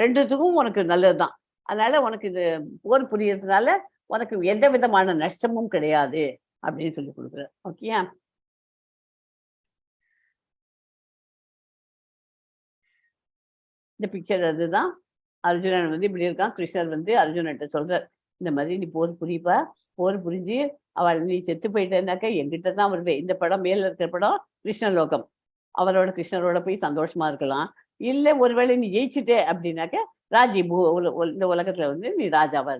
ரெண்டுத்துக்கும் உனக்கு நல்லதுதான். அதனால உனக்கு இது போர் புரியறதுனால உனக்கு எந்த விதமான நஷ்டமும் கிடையாது அப்படின்னு சொல்லி கொடுக்குற. ஓகேயா? இந்த பிக்சர் அதுதான். அர்ஜுனன் இப்படி இருக்கான். கிருஷ்ணர் அர்ஜுனன்ட்ட சொல்றார், இந்த மாதிரி நீ போர் புரிப்பா, போர் புரிஞ்சு நீ செத்து போயிட்டேன்னாக்க என்கிட்ட தான் வருவேன். இந்த படம் மேல இருக்கிற படம் கிருஷ்ணலோகம். கிருஷ்ணரோட போய் சந்தோஷமா இருக்கலாம். இல்லை ஒருவேளை நீ ஜெயிச்சுட்டே அப்படின்னாக்க இந்த உலகத்துல நீ ராஜாவா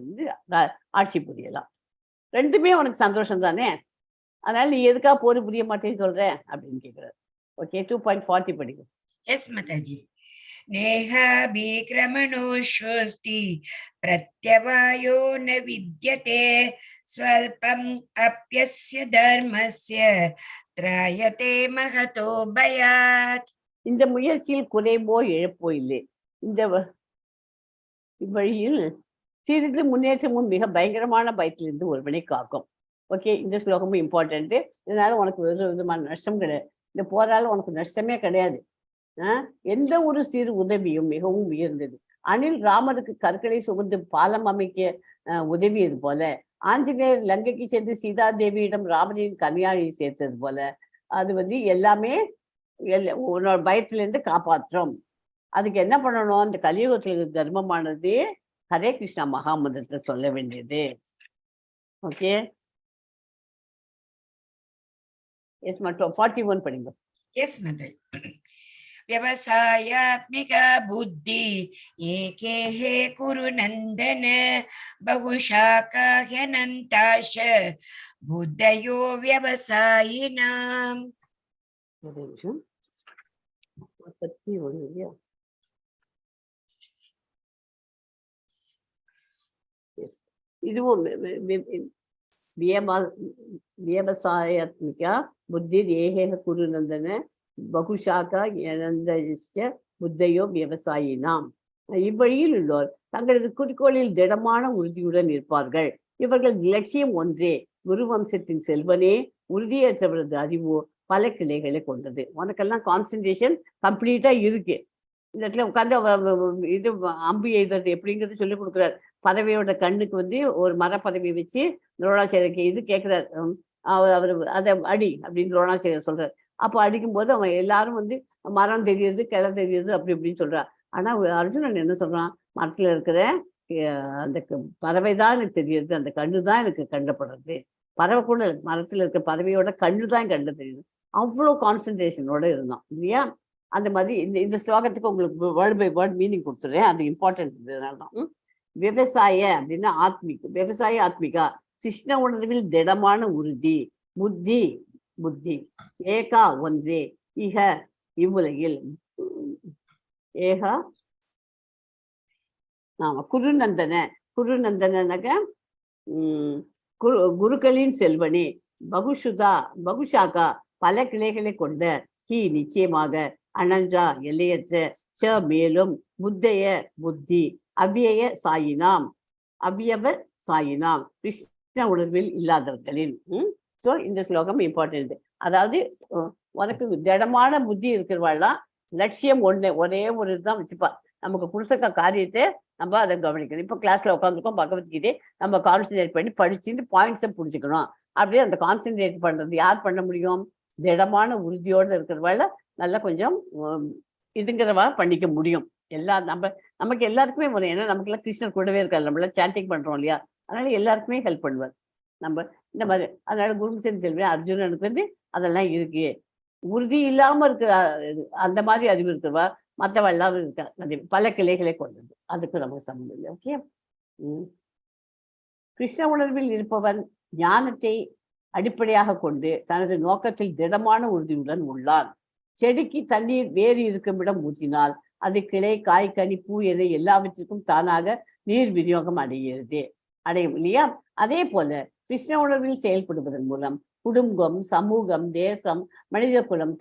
ஆட்சி புரியலாம். ரெண்டுமே உனக்கு சந்தோஷம் தானே. அதனால நீ எதுக்காக போர் புரிய மாட்டேன்னு சொல்ற அப்படின்னு கேட்கிறார். ஓகே, 2.40 படிக்கும். Yes, Mataji. Neha bikramano shvasti pratyavayo na vidyate swalpam apyasya dharmasya trayate mahato bayat. இந்த முயற்சியில் குறைவோ இழப்போ இல்லை. இந்த வழியில் சிறிது முன்னேற்றமும் மிக பயங்கரமான பயத்திலிருந்து ஒருவனை காக்கும். ஓகே, இந்த ஸ்லோகமும் இம்பார்ட்டன்ட். இதனால உனக்கு ஒரு விதமான நஷ்டம் கிடையாது. இந்த போரால உனக்கு நஷ்டமே கிடையாது. எந்த ஒரு சிறு உதவியும் மிகவும் உயர்ந்தது. அணில் ராமருக்கு கற்களை சுமந்து பாலம் அமைக்க உதவியது போல, ஆஞ்சநேயர் லங்கைக்கு சென்று சீதா தேவியிடம் ராமனின் கன்னியாயை சேர்த்தது போல, அது எல்லாமே உன்னோட பயத்திலேருந்து காப்பாற்றும். அதுக்கு என்ன பண்ணணும்? இந்த கலியுகத்தில் தர்மமானது ஹரே கிருஷ்ணா மகாமந்திரத்தை சொல்ல வேண்டியது. ஓகே, எஸ் மட்டும் 41 படிங்க. Yes, Mataji. व्यवसायात्मिका बुद्धि एके हे कुरु नंदन बहुशाखा ह्यनन्ताश बुद्धयो व्यवसायिनाम्. ஒரு நிமிஷம். 41 இல்லையா? எஸ், இதுவும் வியவசாயாத்மிகா புத்தி ஏக குரு நந்தன பகுஷாக்கா நந்தஸ்ய புத்தையோ விவசாயினாம். இவ்வழியில் உள்ளோர் தங்களது குறிக்கோளில் திடமான உறுதியுடன் இருப்பார்கள். இவர்கள் லட்சியம் ஒன்றே. குரு வம்சத்தின் செல்வனே, உறுதியற்றவரது அறிவோ பல கிளைகளை கொண்டது. உனக்கெல்லாம் கான்சன்ட்ரேஷன் கம்ப்ளீட்டா இருக்கு. இந்த இடத்துல உட்காந்து இது அம்பு எய்தது எப்படிங்கிறது சொல்லி கொடுக்குறாரு. பறவையோட கண்ணுக்கு ஒரு மரப்பறவை வச்சு துரோணாச்சாரியருக்கு இது கேட்கிறார். அவர் அதை அடி அப்படின்னு துரோணாச்சாரியர் சொல்றாரு. அப்போ அடிக்கும்போது அவன் எல்லாரும் மரம் தெரியுது, கிளை தெரியுது, அப்படி இப்படின்னு சொல்றான். ஆனா அர்ஜுனன் என்ன சொல்றான்? மரத்துல இருக்கிற அந்த பறவை தான் எனக்கு தெரியுது, அந்த கண்ணு தான் எனக்கு கண்டப்படுறது. பறவை கூட மரத்துல இருக்க பறவையோட கண்ணு தான் கண்டு தெரியுது. அவ்வளோ கான்சன்ட்ரேஷனோட இருந்தான் இல்லையா? அந்த மாதிரி இந்த ஸ்லோகத்துக்கு உங்களுக்கு வேர்ட் பை வேர்ட் மீனிங் கொடுத்துறேன். அது இம்பார்ட்டன்ட். இதனால தான் விவசாய அப்படின்னா ஆத்மிக், விவசாய ஆத்மிகா கிருஷ்ண உணர்வில் திடமான உறுதி, புத்தி புத்தி ஏகா ஒன்றே, இக இவ்வுலகில், ஏகா ஆமா குருநந்தன, குருநந்தனக குருக்களின் செல்வனே, பகுஷாக்கா பல கிளைகளை கொண்ட, ஹி நிச்சயமாக, அனஞ்சா எல்லையற்ற, ச மேலும், புத்தைய புத்தி, அவ்விய சாயினாம் அவ்வியவர் சாயினாம் கிருஷ்ண உணர்வில் இல்லாதவர்களின். ஸோ இந்த ஸ்லோகம் இம்பார்ட்டன்ட். அதாவது உனக்கு திடமான புத்தி இருக்கிறவாள்லாம் லட்சியம் ஒரே ஒரு இதுதான் வச்சுப்பா. நமக்கு கொடுத்த காரியத்தை நம்ம அதை கவனிக்கணும். இப்போ கிளாஸ்ல உட்காந்துருக்கோம், பகவத்கீதை நம்ம கான்சன்ட்ரேட் பண்ணி படிச்சுட்டு பாயிண்ட்ஸை புரிஞ்சுக்கணும். அப்படியே அந்த கான்சன்ட்ரேட் பண்றது யார் பண்ண முடியும்? திடமான உறுதியோடு இருக்கிறவாள் நல்லா கொஞ்சம் இதுங்கிறவா பண்ணிக்க முடியும். நமக்கு எல்லாருக்குமே வரும். ஏன்னா நமக்குலாம் கிருஷ்ணர் கூடவே இருக்காரு, நம்மளாம் சாண்டிங் பண்றோம் இல்லையா? அதனால எல்லாருக்குமே ஹெல்ப் பண்ணுவார். நம்ம இந்த மாதிரி அதனால குருமுசன் செல்வேன் அர்ஜுனனுக்கு அதெல்லாம் இருக்கு. உறுதி இல்லாம இருக்கிற அந்த மாதிரி அறிவு இருக்கிறவா மற்றவெல்லாம் இருக்கா, பல கிளைகளை கொண்டது. அதுக்கு நமக்கு சம்பந்தம் இல்லை. ஓகே, கிருஷ்ண உணர்வில் இருப்பவன் ஞானத்தை அடிப்படையாக கொண்டு தனது நோக்கத்தில் திடமான உறுதியுடன் உள்ளான். செடிக்கு தண்ணீர் வேறு இருக்குமிடம் ஊற்றினால் அது கிளை, காய், கனி, பூ என எல்லாவற்றிற்கும் தானாக நீர் விநியோகம் அடையும் இல்லையா? அதே போல கிருஷ்ண உணர்வில் செயல்படுவதன் மூலம் குடும்பம், சமூகம், தேசம், மனித குலம்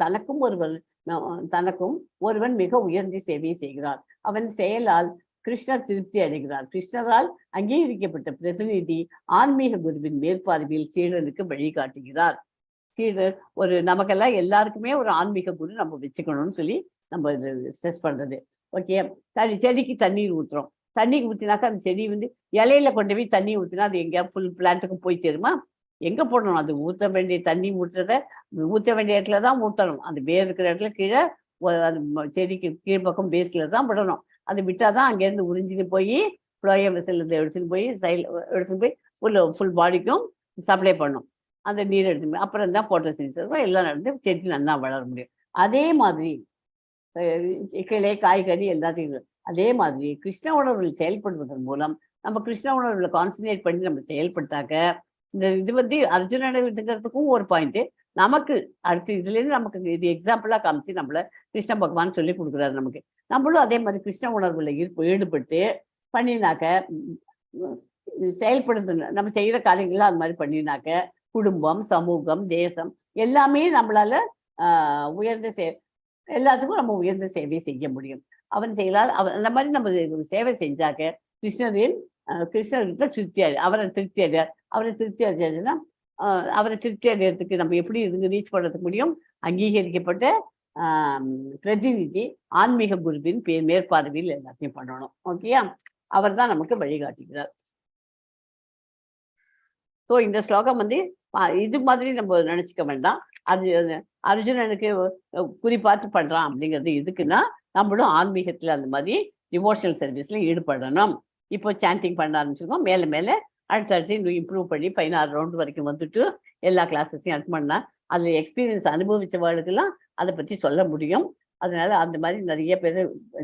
தனக்கும் ஒருவன் மிக உயர்ந்த சேவையை செய்கிறான். அவன் செயலால் கிருஷ்ணர் திருப்தி அடைகிறார். கிருஷ்ணரால் அங்கீகரிக்கப்பட்ட பிரதிநிதி ஆன்மீக குருவின் மேற்பார்வையில் சீடனுக்கு வழிகாட்டுகிறார். சீடர் நமக்கெல்லாம் எல்லாருக்குமே ஒரு ஆன்மீக குரு நம்ம வச்சுக்கணும்னு சொல்லி நம்ம ஸ்ட்ரெஸ் பண்றது. ஓகே, செடிக்கு தண்ணீர் ஊற்றுறோம். தண்ணி ஊற்றினாக்கா அந்த செடி இலையில கொண்டு போய் தண்ணி ஊற்றினா அது எங்கேயா ஃபுல் பிளான்ட்டுக்கும் போய் சேருமா? எங்க போடணும்? அது ஊற்ற வேண்டிய தண்ணி ஊற்ற வேண்டிய இடத்துல தான் ஊற்றணும். அந்த வேர் இருக்கிற இடத்துல கீழே அது செடிக்கு கீழ்ப்பக்கம் பேஸ்ல தான் விடணும். அது விட்டாதான் அங்கேருந்து உறிஞ்சின்னு போய் ஃப்ளோயம் வெசல் எடுத்துன்னு போய் எடுத்துன்னு போய் ஃபுல் பாடிக்கும் சப்ளை பண்ணும். அந்த நீர் எடுத்து அப்புறம் தான் போட்டோசிந்தசிஸ் எல்லாம் நடந்து செடி நல்லா வளர முடியும். அதே மாதிரி கிளை, காய்கறி எல்லாத்தையும் அதே மாதிரி கிருஷ்ண உணர்வில் செயல்படுவதன் மூலம் நம்ம கிருஷ்ண உணர்வில் கான்சன்ட்ரேட் பண்ணி நம்ம செயல்பட்டாக்க இது அர்ஜுனனுங்கிறதுக்கும் ஒரு பாயிண்ட். நமக்கு அடுத்து இதுலேருந்து நமக்கு இது எக்ஸாம்பிளா காமிச்சு நம்மள கிருஷ்ண பகவான் சொல்லி கொடுக்குறாரு. நம்மளும் அதே மாதிரி கிருஷ்ண உணர்வுல ஈடுபட்டு பண்ணினாக்க செயல்படுத்து நம்ம செய்யற காரியங்கள்லாம் அது மாதிரி பண்ணினாக்க குடும்பம், சமூகம், தேசம் எல்லாமே நம்மளால எல்லாத்துக்கும் நம்ம உயர்ந்த சேவையை செய்ய முடியும். அவன் செய்யலாம். அந்த மாதிரி நம்ம சேவை செஞ்சாக்க கிருஷ்ணர்கிட்ட திருப்தி அவரை திருப்தி அடையாதுன்னா அவரை திருப்தி அடையிறதுக்கு நம்ம எப்படி ரீச் பண்றதுக்கு முடியும்? அங்கீகரிக்கப்பட்ட பிரதிநிதி ஆன்மீக குருவின் மேற்பார்வையில் எல்லாத்தையும் பண்ணணும். ஓகேயா? அவர் தான் நமக்கு வழிகாட்டுகிறார். ஸோ இந்த ஸ்லோகம் இது மாதிரி நம்ம நினைச்சுக்க வேண்டாம். அது அர்ஜுனனுக்கு குறி பார்த்து பண்றான் அப்படிங்கிறது எதுக்குன்னா, நம்மளும் ஆன்மீகத்துல அந்த மாதிரி டிவோஷனல் சர்வீஸ்ல ஈடுபடணும். இப்போ சாண்டிங் பண்ண ஆரம்பிச்சிருக்கோம். மேல மேல அடுத்தடுத்து இன்னும் இம்ப்ரூவ் பண்ணி 16 ரவுண்ட் வரைக்கும் வந்துட்டு எல்லா கிளாஸஸையும் அட்டன் பண்ணா அதுல எக்ஸ்பீரியன்ஸ் அனுபவிச்சவர்களுக்கெல்லாம் அதை பற்றி சொல்ல முடியும். அதனால அந்த மாதிரி நிறைய பேர்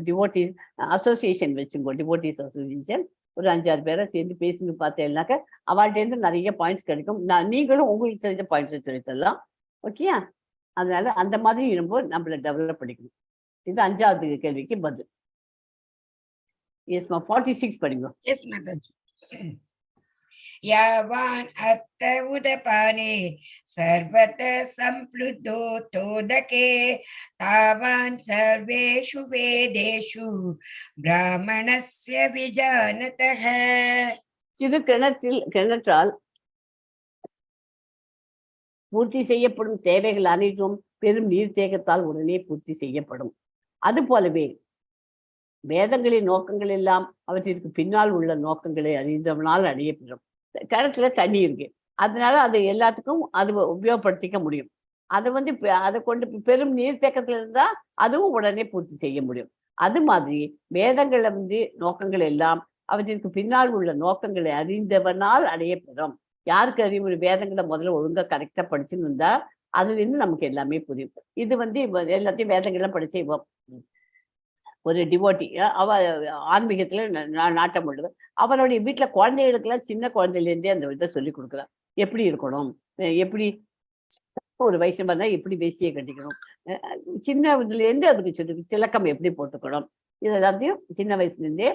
டிவோட்டிஸ் அசோசியேஷன் வச்சுக்கோ, டிவோட்டிஸ் அசோசியேஷன் ஒரு 5-6 பேரை சேர்ந்து பேசின்னு பார்த்தேன்னாக்க அவள்கிட்டேருந்து நிறைய பாயிண்ட்ஸ் கிடைக்கும். நீங்களும் உங்களுக்கு தெரிஞ்ச பாயிண்ட்ஸ் சொல்லித்தரலாம். ஓகே, அதனால அந்த மாதிரி நம்மளை டெவலப் பண்ணிக்கணும். இது 5வது கேள்விக்கு பதில். எஸ்மா 46 படிங்க. Yes, Mataji. यावान् अत्त उदपाने सर्वत संप्लुतो तोदके तावान् सर्वेषु वेदेषु ब्राह्मणस्य विजानतः. சிறு கிணற்றால் பூர்த்தி செய்யப்படும் தேவைகள் அனைத்தும் பெரும் நீர்த்தேக்கத்தால் உடனே பூர்த்தி செய்யப்படும். அது போலவே வேதங்களின் நோக்கங்கள் எல்லாம் அவற்றிற்கு பின்னால் உள்ள நோக்கங்களை அறிந்தவனால் அடையப்பெறும். கிணத்துல தண்ணி இருக்கு, அதனால அது எல்லாத்துக்கும் அது உபயோகப்படுத்திக்க முடியும். அதை அதை கொண்டு பெரும் நீர்த்தேக்கத்துல இருந்தா அதுவும் உடனே பூர்த்தி செய்ய முடியும். அது மாதிரி வேதங்களை நோக்கங்கள் எல்லாம் அவற்றிற்கு பின்னால் உள்ள நோக்கங்களை அறிந்தவனால் அடையப்பெறும். யாருக்கு அறிவு? வேதங்களை முதல்ல ஒழுங்கா கரெக்டா படிச்சுன்னு இருந்தா அதுல இருந்து நமக்கு எல்லாமே புரியும். இது எல்லாத்தையும் வேதங்கள்லாம் படிச்சேவோம். ஒரு டிவோட்டி அவ ஆன்மீகத்துல நாட்டம் உள்ளது. அவருடைய வீட்டுல குழந்தைகளுக்கெல்லாம் சின்ன குழந்தையிலேருந்தே அந்த இதை சொல்லி கொடுக்குறான். எப்படி இருக்கணும், எப்படி ஒரு வைஷ்ணவா இருந்தா எப்படி வேஷ்டியை கட்டிக்கணும், சின்ன இதுலேருந்து அதுக்கு சொல்லி திலக்கம் எப்படி போட்டுக்கணும், இது எல்லாத்தையும் சின்ன வயசுலேருந்தே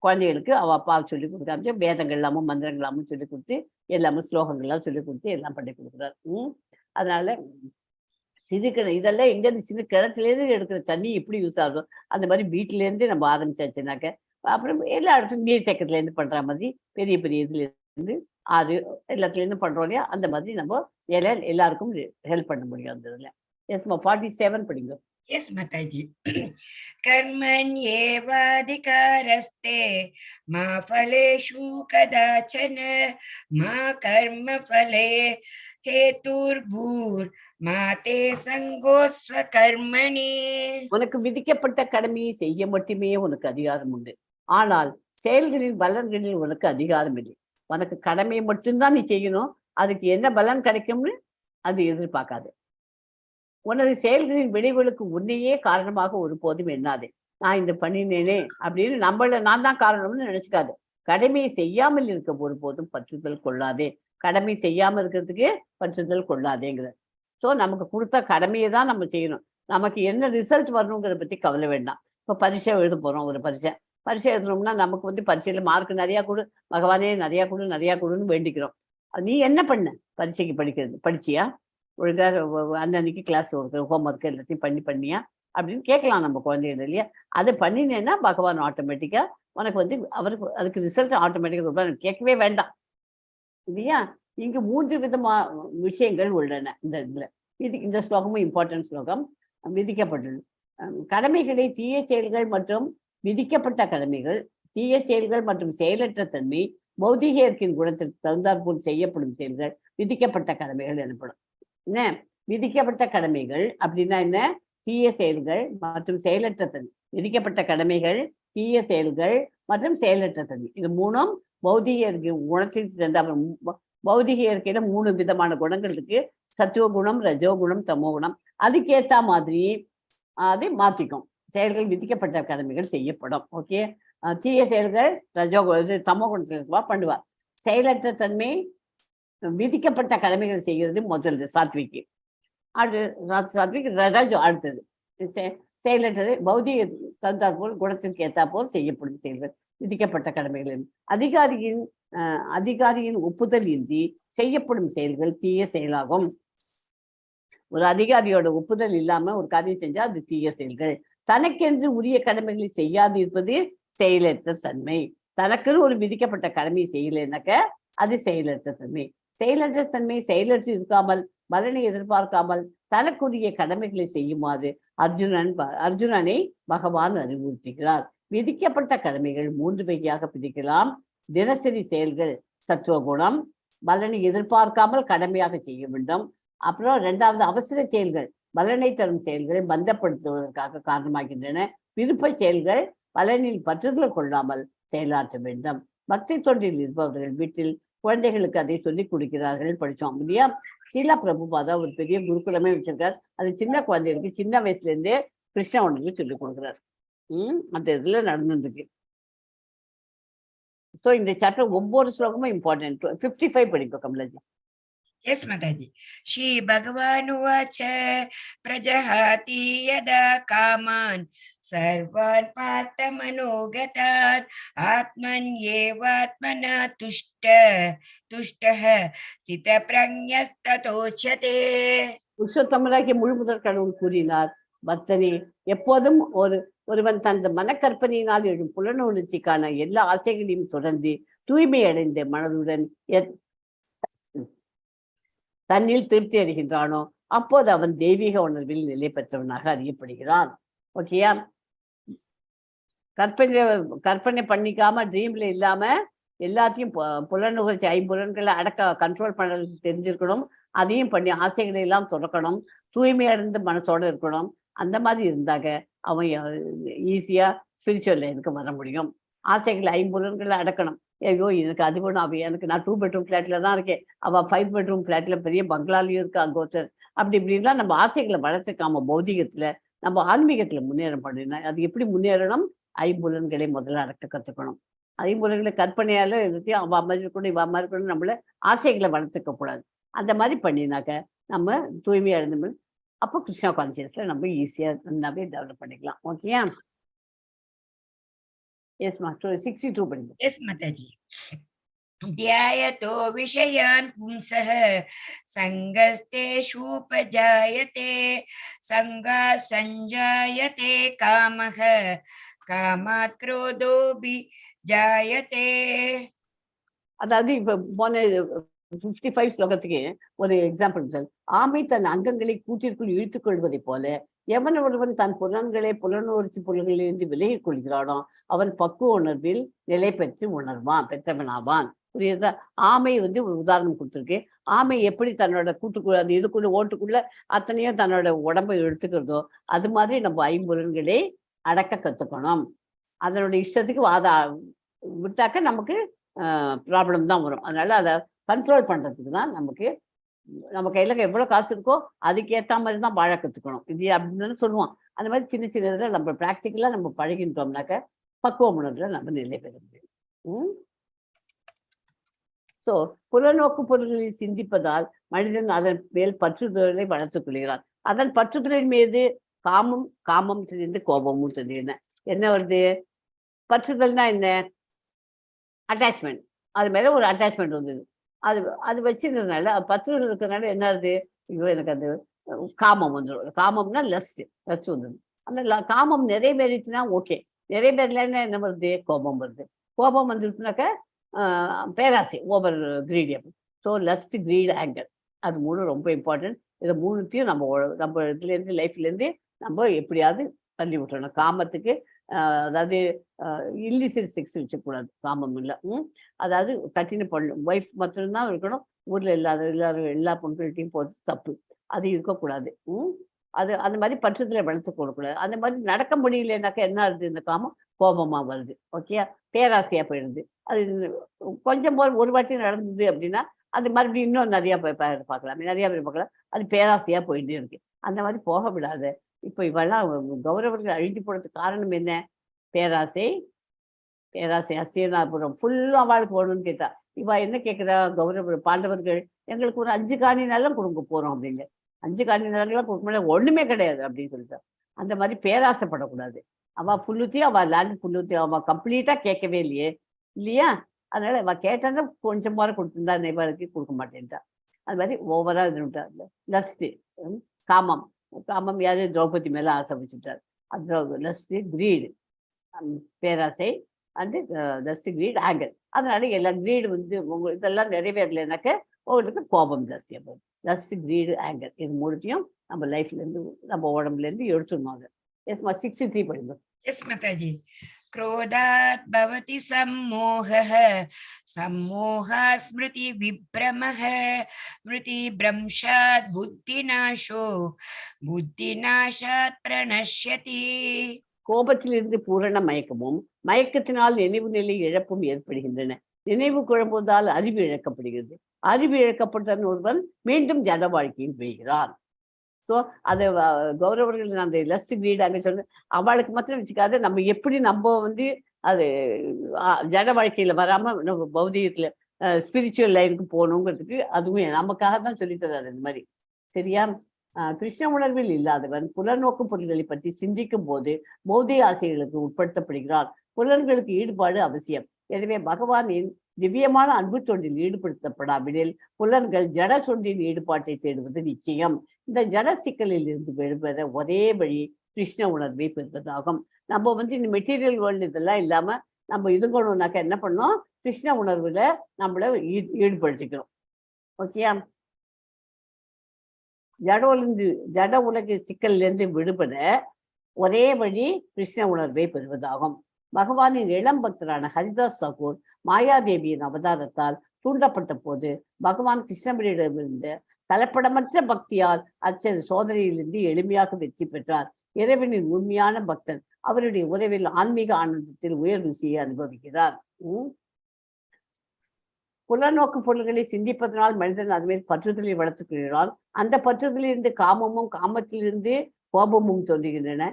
குழந்தைகளுக்கு அவ அப்பா சொல்லி கொடுக்காம வேதங்கள்லாமும் மந்திரங்களாமும் சொல்லி கொடுத்து எல்லாமும் ஸ்லோகங்கள்லாம் சொல்லி கொடுத்து எல்லாம் பண்ணி கொடுக்குறாரு. அதனால இதெல்லாம் எங்கேருந்து சின்ன கிணத்துலேருந்து எடுக்கிற தண்ணி எப்படி யூஸ் ஆகும், அந்த மாதிரி வீட்டிலேருந்து நம்ம ஆரம்பிச்சாச்சுனாக்க அப்புறம் எல்லா இடத்துலையும் நீர் தேக்கத்துலேருந்து பண்ற மாதிரி பெரிய பெரிய இதுல இருந்து ஆறு எல்லாத்துலேருந்து பண்றோம் இல்லையா, அந்த மாதிரி நம்ம எல்லாருக்கும் ஹெல்ப் பண்ண முடியும் அந்த இதுல. எஸ்மா 47 படிங்க. Yes, Mataji. कर्मण्येवाधिकारस्ते मा फलेषु कदाचन मा कर्म फले हेतुर्भूर् मा ते संगोस्व कर्मणि. உனக்கு விதிக்கப்பட்ட கடமையை செய்ய மட்டுமே உனக்கு அதிகாரம் உண்டு. ஆனால் செயல்களின் பலன்களில் உனக்கு அதிகாரம் இல்லை. உனக்கு கடமையை மட்டும்தான் நீ செய்யணும். அதுக்கு என்ன பலன் கிடைக்கும்னு அது எதிர்பார்க்காது. உனது செயல்களின் விளைவுகளுக்கு உன்னையே காரணமாக ஒருபோதும் எண்ணாதே. நான் இந்த பண்ணினேனே அப்படின்னு நான் தான் காரணம்னு நினைச்சுக்காது. கடமையை செய்யாமல் இருக்க ஒருபோதும் பற்றுதல் கொள்ளாதே. கடமை செய்யாம இருக்கிறதுக்கு பற்றுதல் கொள்ளாதேங்கிற. ஸோ நமக்கு கொடுத்த கடமையை தான் நம்ம செய்யணும். நமக்கு என்ன ரிசல்ட் வரணுங்கிறத பத்தி கவலை வேண்டாம். இப்போ பரீட்சை எழுத போறோம், ஒரு பரீட்சை எழுதணும்னா நமக்கு பரீட்சையில மார்க் நிறையா கொடு, பகவானே நிறையா கொடுன்னு வேண்டிக்கிறோம். நீ என்ன பண்ண? பரீட்சைக்கு படிச்சியா? ஒழுங்கா அன்னன்னைக்கு கிளாஸ் ஹோம்ஒர்க் எல்லாத்தையும் பண்ணியா அப்படின்னு கேட்கலாம் நம்ம குழந்தைகள் இல்லையா. அதை பண்ணினேன்னா பகவான் ஆட்டோமேட்டிக்கா உனக்கு அவருக்கு அதுக்கு ரிசல்ட் ஆட்டோமேட்டிக்கா கொடுப்பாரு. கேட்கவே வேண்டாம் இல்லையா. இங்கு 3 விதமான விஷயங்கள் உள்ளன இந்த இதுல. இந்த ஸ்லோகமும் இம்பார்ட்டன்ட் ஸ்லோகம். விதிக்கப்பட்டது கடமைகளை தீய செயல்கள் மற்றும் விதிக்கப்பட்ட கடமைகள், தீய செயல்கள் மற்றும் செயலற்ற தன்மை, பௌதிக இயற்கையின் குணத்திற்கு தகுந்தாற்போல் செய்யப்படும் செயல்கள் விதிக்கப்பட்ட கடமைகள் எனப்படும். என்ன விதிக்கப்பட்ட கடமைகள் அப்படின்னா என்ன? தீய செயல்கள் மற்றும் செயலற்ற தன்மை. விதிக்கப்பட்ட கடமைகள், தீய செயல்கள் மற்றும் செயலற்ற தன்மை, இது 3ம் பௌதிக இயற்கை குணத்திற்கு தகுந்த. பௌதிக இயற்கையில 3 விதமான குணங்கள் இருக்கு. சத்துவகுணம், ரஜோகுணம், தமோகுணம். அதுக்கேற்ற மாதிரி அதை மாற்றிக்கும். செயல்கள் விதிக்கப்பட்ட கடமைகள் செய்யப்படும். ஓகே, தீய செயல்கள் தமோ குணத்துல பண்ணுவார். செயலற்ற தன்மை விதிக்கப்பட்ட கடமைகள் செய்கிறது முதல்ல சாத்விக்கு. சாத்விக் ரஜோ அடுத்தது. செயலற்றது பௌதிக தகுந்தாற்போல் குணத்திற்கு ஏற்றாற்போல் செய்யப்படும் செயல்கள் விதிக்கப்பட்ட கடமைகள். அதிகாரியின் ஒப்புதல் இன்றி செய்யப்படும் செயல்கள் தீய செயலாகும். ஒரு அதிகாரியோட ஒப்புதல் இல்லாம ஒரு காரியம் செஞ்சா அது தீய செயல்கள். தனக்கென்று உரிய கடமைகளை செய்யாது இருப்பது செயலற்ற தன்மை. தனக்குன்னு ஒரு விதிக்கப்பட்ட கடமையை செய்யலைனாக்க அது செயலற்ற தன்மை. செயலற்ற தன்மை செயலற்று இருக்காமல் பலனை எதிர்பார்க்காமல் தனக்குரிய கடமைகளை செய்யுமாறு அர்ஜுனனை பகவான் அறிவுறுத்துகிறார். விதிக்கப்பட்ட கடமைகள் 3 வகையாக பிரிக்கலாம். தினசரி செயல்கள் சத்துவகுணம், பலனை எதிர்பார்க்காமல் கடமையாக செய்ய வேண்டும். அப்புறம் 2வது அவசர செயல்கள் பலனை தரும் செயல்களை பந்தப்படுத்துவதற்காக காரணமாகின்றன. விருப்ப செயல்கள் பலனில் பற்றுதல் கொள்ளாமல் செயலாற்ற வேண்டும். பக்தி தொண்டில் இருப்பவர்கள் வீட்டில் குழந்தைகளுக்கு அதை சொல்லிக் கொடுக்கிறார்கள், படித்தோம் இல்லையா? ஸ்ரீலா பிரபுபாதா ஒரு பெரிய குருகுலமே வச்சிருக்கார். அது சின்ன குழந்தைகளுக்கு சின்ன வயசுல இருந்தே கிருஷ்ண உணர்வு சொல்லிக் கொடுக்குறார். அந்த இதுல நடந்துருக்கு. ஸோ இந்த சாப்டர் ஒவ்வொரு ஸ்லோகமும் இம்பார்ட்டன்ட். 55 படிப்போம் கமலாஜி. Yes, Mataji. Shri Bhagavanu vacha prajahati yada kaman sarvan partha manogatan atman yevatmana tushtaha sita pranyastatochate. புருஷோத்தமராகிய முழு முதற் கடவுள் கூறினார், பக்தனே, எப்போதும் ஒருவன் தனது மனக்கற்பனையினால் எழும் புலனுணர்ச்சிக்கான எல்லா ஆசைகளையும் தொடர்ந்து தூய்மை அடைந்த மனதுடன் தன்னில் திருப்தி அடைகின்றானோ அப்போது அவன் தெய்வீக உணர்வில் நிலை பெற்றவனாக அறியப்படுகிறான். ஓகேயா? கற்பனை பண்ணிக்காம ட்ரீம்ல இல்லாம எல்லாத்தையும் புலனுகர்ச்சி ஐம்புலன்களை கண்ட்ரோல் பண்ண தெரிஞ்சிருக்கணும். அதையும் பண்ணி ஆசைகளை எல்லாம் துறக்கணும். தூய்மை அடைந்த மனசோட இருக்கணும். அந்த மாதிரி இருந்தாக அவன் ஈஸியா ஸ்பிரிச்சுவல் லைனுக்கு வர முடியும். ஆசைகளை ஐம்புலன்களை அடக்கணும். ஐயோ எனக்கு அது வேணும், அவ எனக்கு நான் 2 bedroom ஃபிளாட்ல தான் இருக்கேன், அவள் 5 bedroom ஃபிளாட்ல பெரிய பங்களாலையும் இருக்கா கோச்சர், அப்படி இப்படின்லாம் நம்ம ஆசைகளை வளர்த்துக்காம பௌதிகத்துல நம்ம ஆன்மீகத்துல முன்னேற பண்ணினா அது எப்படி முன்னேறணும்? ஐம்புலன்களை முதல்ல அடக்க கற்றுக்கணும். ஐம்புலன்களை கற்பனையால எல்லாத்தையும் அவ மாதிரி இருக்கணும், இவ மாதிரி இருக்கணும், நம்மள ஆசைகளை வளர்த்துக்க கூடாது. அந்த மாதிரி பண்ணினாக்க நம்ம தூய்மையா இருந்தோம். அப்போ கிருஷ்ணா கான்சியஸ்ல நம்ம ஈஸியா நல்லாவே டெவலப் பண்ணிக்கலாம். ஓகேயா? Yes, Master. 62 படிங்க. Yes, Mataji. ध्यायतो विषयान् पुंसः संगस्तेषु उपजायते संगात् संजायते कामः कामात् क्रोधोऽपि जायते. அதாவது இப்ப போன 55 ஸ்லோகத்துக்கு ஒரு எக்ஸாம்பிள். ஆமை தன் அங்கங்களை கூட்டிற்குள் இழுத்துக் கொள்வதை போல எவன் ஒருவன் தன் புலனுணர்ச்சி பொருள்களிலிருந்து விலகிக் கொள்கிறானோ அவன் பக்குவ உணர்வில் நிலை பெற்றவனாவான். புரியுதா? ஆமை ஒரு உதாரணம் கொடுத்துருக்கு. ஆமை எப்படி தன்னோட கூட்டுக்குள்ள அந்த இதுக்குள்ள ஓட்டுக்குள்ள அத்தனையும் தன்னோட உடம்பை எடுத்துக்கிறதோ அது மாதிரி நம்ம ஐம்புலன்களை அடக்க கத்துக்கணும். அதனோட இஷ்டத்துக்கு விட்டாக்க நமக்கு ப்ராப்ளம் தான் வரும். அதனால அதை கண்ட்ரோல் பண்றதுக்கு தான் நம்ம கையில எவ்வளவு காசு இருக்கோ அதுக்கேற்ற மாதிரி தான் வாழ கத்துக்கணும். இது அப்படின்னு சொல்லுவோம். அந்த மாதிரி சின்ன சின்னதுல நம்ம பிராக்டிக்கலா நம்ம பழகின்றோம்னாக்க பக்குவ உணர்வுல நம்ம நிலை பெற முடியும். ஸோ புலநோக்கு பொருள்களில் சிந்திப்பதால் மனிதன் அதன் மேல் பற்றுதலை வளர்த்துக் கொள்கிறான். அதன் பற்றுதலின் மீது காமம் தெரிந்து கோபமும் தெரியுது. என்ன வருது? பற்றுதல்னா என்ன? அட்டாச்மெண்ட். அது மேல ஒரு அட்டாச்மெண்ட் வந்தது. அது வச்சிருந்ததுனால பற்றுதல் இருக்கிறதுனால என்ன ஆகுது? ஐயோ எனக்கு அது காமம் வந்துடும். காமம்னா லஸ்ட் வந்துடும். அந்த காமம் நிறைவேறிச்சுன்னா ஓகே. நிறைவேறலன்னா என்ன வருது? கோபம் வருது. கோபம் வந்துருச்சுனாக்க பேராசை, over greedy. So lust, greed, anger, அது 3 ரொம்ப இம்பார்ட்டன்ட். இதை 3த்தையும் நம்ம இதுலேருந்து லைஃப்லேருந்து நம்ம எப்படியாவது தள்ளி விட்டுறணும். காமத்துக்கு அதாவது இல்லிசிட் செக்ஸ் வச்சக்கூடாது. காமம் இல்லை. அதாவது கட்டின பொண்ணு ஒய்ஃப் மட்டும்தான் இருக்கணும். ஊரில் எல்லா பொண்ணுகள்கிட்டையும் போகிறது தப்பு. அது இருக்கக்கூடாது. அது அந்த மாதிரி பற்றத்தில் வளர்த்து போடக்கூடாது. அந்த மாதிரி நடக்க முடியலனாக்கா என்ன ஆகுது? இந்த காமம் கோபமாக வருது. ஓகே, பேராசையாக போயிடுது. அது கொஞ்சம் ஒரு வாட்டி நடந்தது அப்படின்னா அது மறுபடியும் இன்னும் நிறையா பார்க்கலாம், நிறையா பேர் பார்க்கலாம். அது பேராசையாக போயிட்டே இருக்கு. அந்த மாதிரி போக விடாது. இப்போ இவெல்லாம் கௌரவர்கள் அழிஞ்சு போடுறதுக்கு காரணம் என்ன? பேராசை. அஸ்தினாபுரம் ஃபுல்லாக அவளுக்கு போடணும்னு கேட்டா இவ என்ன கேட்குறா? பாண்டவர்கள் எங்களுக்கு ஒரு 5 காணி நிலம் கொடுக்க போறோம் அப்படிங்க. 5 காணி நிலங்கள்லாம் கொடுக்க முடியாது, ஒண்ணுமே கிடையாது அப்படின்னு சொல்லிட்டா. அந்த மாதிரி பேராசைப்படக்கூடாது. அவ ஃபுல்லுத்தையும் லேண்ட் ஃபுல்லுத்தையும் அவ கம்ப்ளீட்டா கேட்கவே இல்லையா? அதனால அவ கேட்டதை கொஞ்சம் மாதிரி கொடுத்துருந்தா இவளுக்கு கொடுக்க மாட்டேன்ட்டா. அது மாதிரி ஓவரா இதுட்டா. லஸ்ட், காமம் யாரு? திரௌபதி மேல ஆசை வச்சுட்டார். அது லஸ்ட், கிரீடு, பேராசை, அண்டு லஸ்ட், கிரீட், ஆங்கர். அதனால எல்லாம் கிரீடு இதெல்லாம் நிறைவேறலைனாக்க உங்களுக்கு கோபம் ஜாஸ்தியாக போகுது. லஸ்ட், கிரீடு, ஆங்கர், இது 3த்தையும் நம்ம லைஃப்ல இருந்து நம்ம உடம்புல இருந்து எடுத்துடணும். எஸ்மா 63 படிங்க. Yes, Mataji. क्रोधात् भवति सम्मोहः सम्मोहात् स्मृति विभ्रमः स्मृतिभ्रंशात् बुद्धिनाशो बुद्धिनाशात् प्रणश्यति. கோபத்திலிருந்து பூரண மயக்கமும் மயக்கத்தினால் நினைவு நிலை இழப்பும் ஏற்படுகின்றன. நினைவு குழம்புவதால் அறிவு இழக்கப்படுகிறது. அறிவு இழக்கப்பட்ட ஒருவன் மீண்டும் ஜட வாழ்க்கையில் வீழ்கிறான். ஸோ அதை கௌரவர்கள் அந்த லஸ்ட் கிரீட் அங்கே சொன்ன அவளுக்கு மாத்திரம் வச்சுக்காத, நம்ம எப்படி நம்ம வந்து அது ஜட வாழ்க்கையில வராம நம்ம பௌதிகத்துல ஸ்பிரிச்சுவல் லைனுக்கு போகணுங்கிறதுக்கு அதுவும் நமக்காக தான் சொல்லித்தராது இந்த மாதிரி. சரியா? கிருஷ்ண உணர்வில் இல்லாதவன் புலநோக்கு பொருள்களை பற்றி சிந்திக்கும் போது பௌதிக ஆசைகளுக்கு உட்படுத்தப்படுகிறான். புலன்களுக்கு ஈடுபாடு அவசியம். எனவே பகவானின் திவ்யமான அன்பு தொண்டில் ஈடுபடுத்தப்படாவிடில் புலன்கள் ஜட தொண்டின் ஈடுபாட்டை தேடுவது நிச்சயம். இந்த ஜட சிக்கலில் இருந்து விடுபட ஒரே வழி கிருஷ்ண உணர்வை பெறுவதாகும். நம்ம வந்து இந்த மெட்டீரியல் வேர்ல்டு இதெல்லாம் இல்லாம நம்ம இதுங்கணும்னாக்கா என்ன பண்ணோம்? கிருஷ்ண உணர்வுல நம்மள ஈடுபடுத்திக்கிறோம். ஓகேயா? ஜட உலக சிக்கல்ல இருந்து விடுபட ஒரே வழி கிருஷ்ண உணர்வை பெறுவதாகும். பகவானின் இளம் பக்தரான ஹரிதாஸ் தாக்கூர் மாயாதேவியின் அவதாரத்தால் தூண்டப்பட்ட போது பகவான் கிருஷ்ணபிரியிடமிருந்து கலப்படமற்ற பக்தியால் அச்சன் சோதனையிலிருந்து எளிமையாக வெற்றி பெற்றார். இறைவனின் உண்மையான பக்தன் அவருடைய உறவில் ஆன்மீக ஆனந்தத்தில் உயர் ருசியை அனுபவிக்கிறார். புலநோக்கு பொருள்களை சிந்திப்பதனால் மனிதன் அதுமேல் பற்றுதலை வளர்த்துக் கொள்கிறான். அந்த பற்றுதலிருந்து காமமும் காமத்திலிருந்து கோபமும் தோன்றுகின்றன.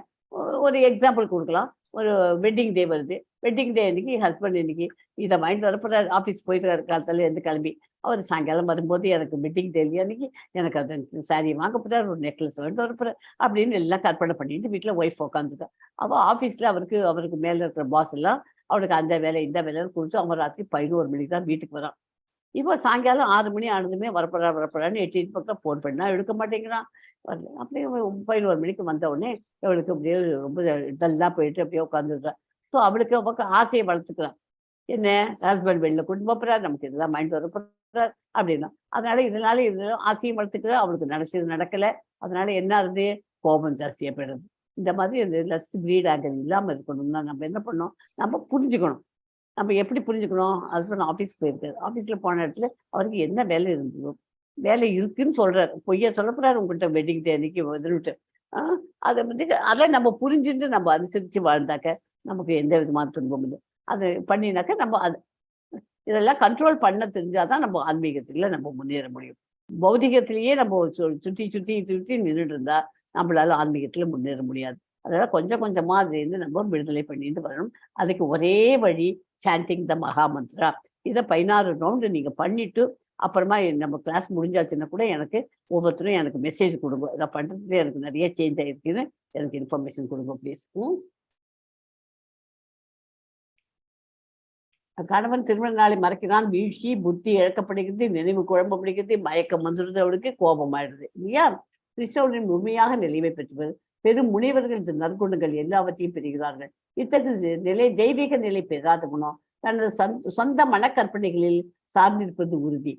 ஒரு எக்ஸாம்பிள் கொடுக்கலாம். ஒரு வெட்டிங் டே வருது. வெட்டிங் டே அன்னைக்கு ஹஸ்பண்ட் இன்னைக்கு இதை மைண்ட் வரப்போற ஆஃபீஸ் போயிட்டு காலத்தால இருந்து கிளம்பி அவர் சாயங்காலம் வரும்போது எனக்கு வெட்டிங் டே அன்னைக்கு எனக்கு அது சாரி வாங்க போறாரு, ஒரு நெக்லஸ் வாங்கிட்டு வரப்போற அப்படின்னு எல்லாம் கற்பனை பண்ணிட்டு வீட்டில் ஒய்ஃப் உட்காந்துட்டா. அவள் ஆஃபீஸில் அவருக்கு மேலே இருக்கிற பாஸ் எல்லாம் அவனுக்கு அந்த வேலை இந்த வேலைன்னு கொடுத்து அவன் ராத்திரி 11 மணிக்கு தான் வீட்டுக்கு வரான். இப்போ சாயங்காலம் 6 மணி ஆனதுமே வரப்போறான்னு 8 பக்கம் ஃபோன் பண்ணா எடுக்க மாட்டேங்கிறான். வரல. அப்படியே 11 மணிக்கு வந்த உடனே அவளுக்கு அப்படியே ரொம்ப டல்லாக போயிட்டு அப்படியே உட்காந்துருக்கான். ஸோ அவளுக்கு ஆசையை வளர்த்துக்கிறான். என்ன ஹஸ்பண்ட் வெளில கொண்டு போறாரு, நமக்கு இதெல்லாம் மைண்ட் வரப்போறாரு அப்படின்னா இதனால ஆசையை வளர்த்துக்கிறா. அவளுக்கு நடந்தது நடக்கலை. அதனால என்ன ஆகுது? கோபம் ஜாஸ்தியாக போயிடுது. இந்த மாதிரி இந்த லஸ்ட் கிரீட் ஆங்கல் இல்லாமல் இருக்கணும்னா நம்ம என்ன பண்ணோம்? நம்ம புரிஞ்சுக்கணும். நம்ம எப்படி புரிஞ்சுக்கணும்? ஹஸ்பண்ட் ஆஃபீஸ் போயிருக்காரு. ஆஃபீஸில் போன இடத்துல அவருக்கு என்ன வேலை இருந்ததோ வேலை இருக்குன்னு சொல்றாரு. பொய்யா சொல்ல போறாரு உங்கள்கிட்ட வெட்டிங் டே அன்னைக்கு வந்துட்டு. அதை வந்து அதை நம்ம புரிஞ்சுட்டு நம்ம அனுசரித்து வாழ்ந்தாக்க நமக்கு எந்த விதமான துன்பம் இல்லை. அது பண்ணினாக்க நம்ம இதெல்லாம் கண்ட்ரோல் பண்ண தெரிஞ்சாதான் நம்ம ஆன்மீகத்துல நம்ம முன்னேற முடியும். பௌதிகத்திலேயே நம்ம சுற்றி நின்றுட்டு இருந்தா நம்மளால ஆன்மீகத்துல முன்னேற முடியாது. அதெல்லாம் கொஞ்சம் கொஞ்சமா அதுலேருந்து நம்ம விடுதலை பண்ணிட்டு வரணும். அதுக்கு ஒரே வழி சாண்டிங் த மகா மந்த்ரா. இதை 16 ரவுண்டு நீங்க பண்ணிட்டு அப்புறமா நம்ம கிளாஸ் முடிஞ்சாச்சுன்னா கூட எனக்கு ஒவ்வொருத்தரும் எனக்கு மெசேஜ் கொடுங்க. இதை பண்றதுல எனக்கு நிறைய சேஞ்ச் ஆயிருக்குன்னு எனக்கு இன்ஃபர்மேஷன் கொடுங்க ப்ளீஸ். கணவன் திருமண நாளை மறைக்கிறான். வீழ்ச்சி, புத்தி இழக்கப்படுகிறது, நினைவு குழம்பப்படுகிறது, மயக்கம் வந்துடுது, அவளுக்கு கோபம் ஆயிடுது இல்லையா? கிறிஸ்தவனின் உண்மையாக நிலைவை பெற்றவர் பெரும் முனிவர்கள் நற்குணங்கள் எல்லாவற்றையும் பெறுகிறார்கள். இத்தகைய நிலை தெய்வீக நிலை பெறாத குணம் தனது சொந்த மனக்கற்பனைகளில் சார்ந்திருப்பது உறுதி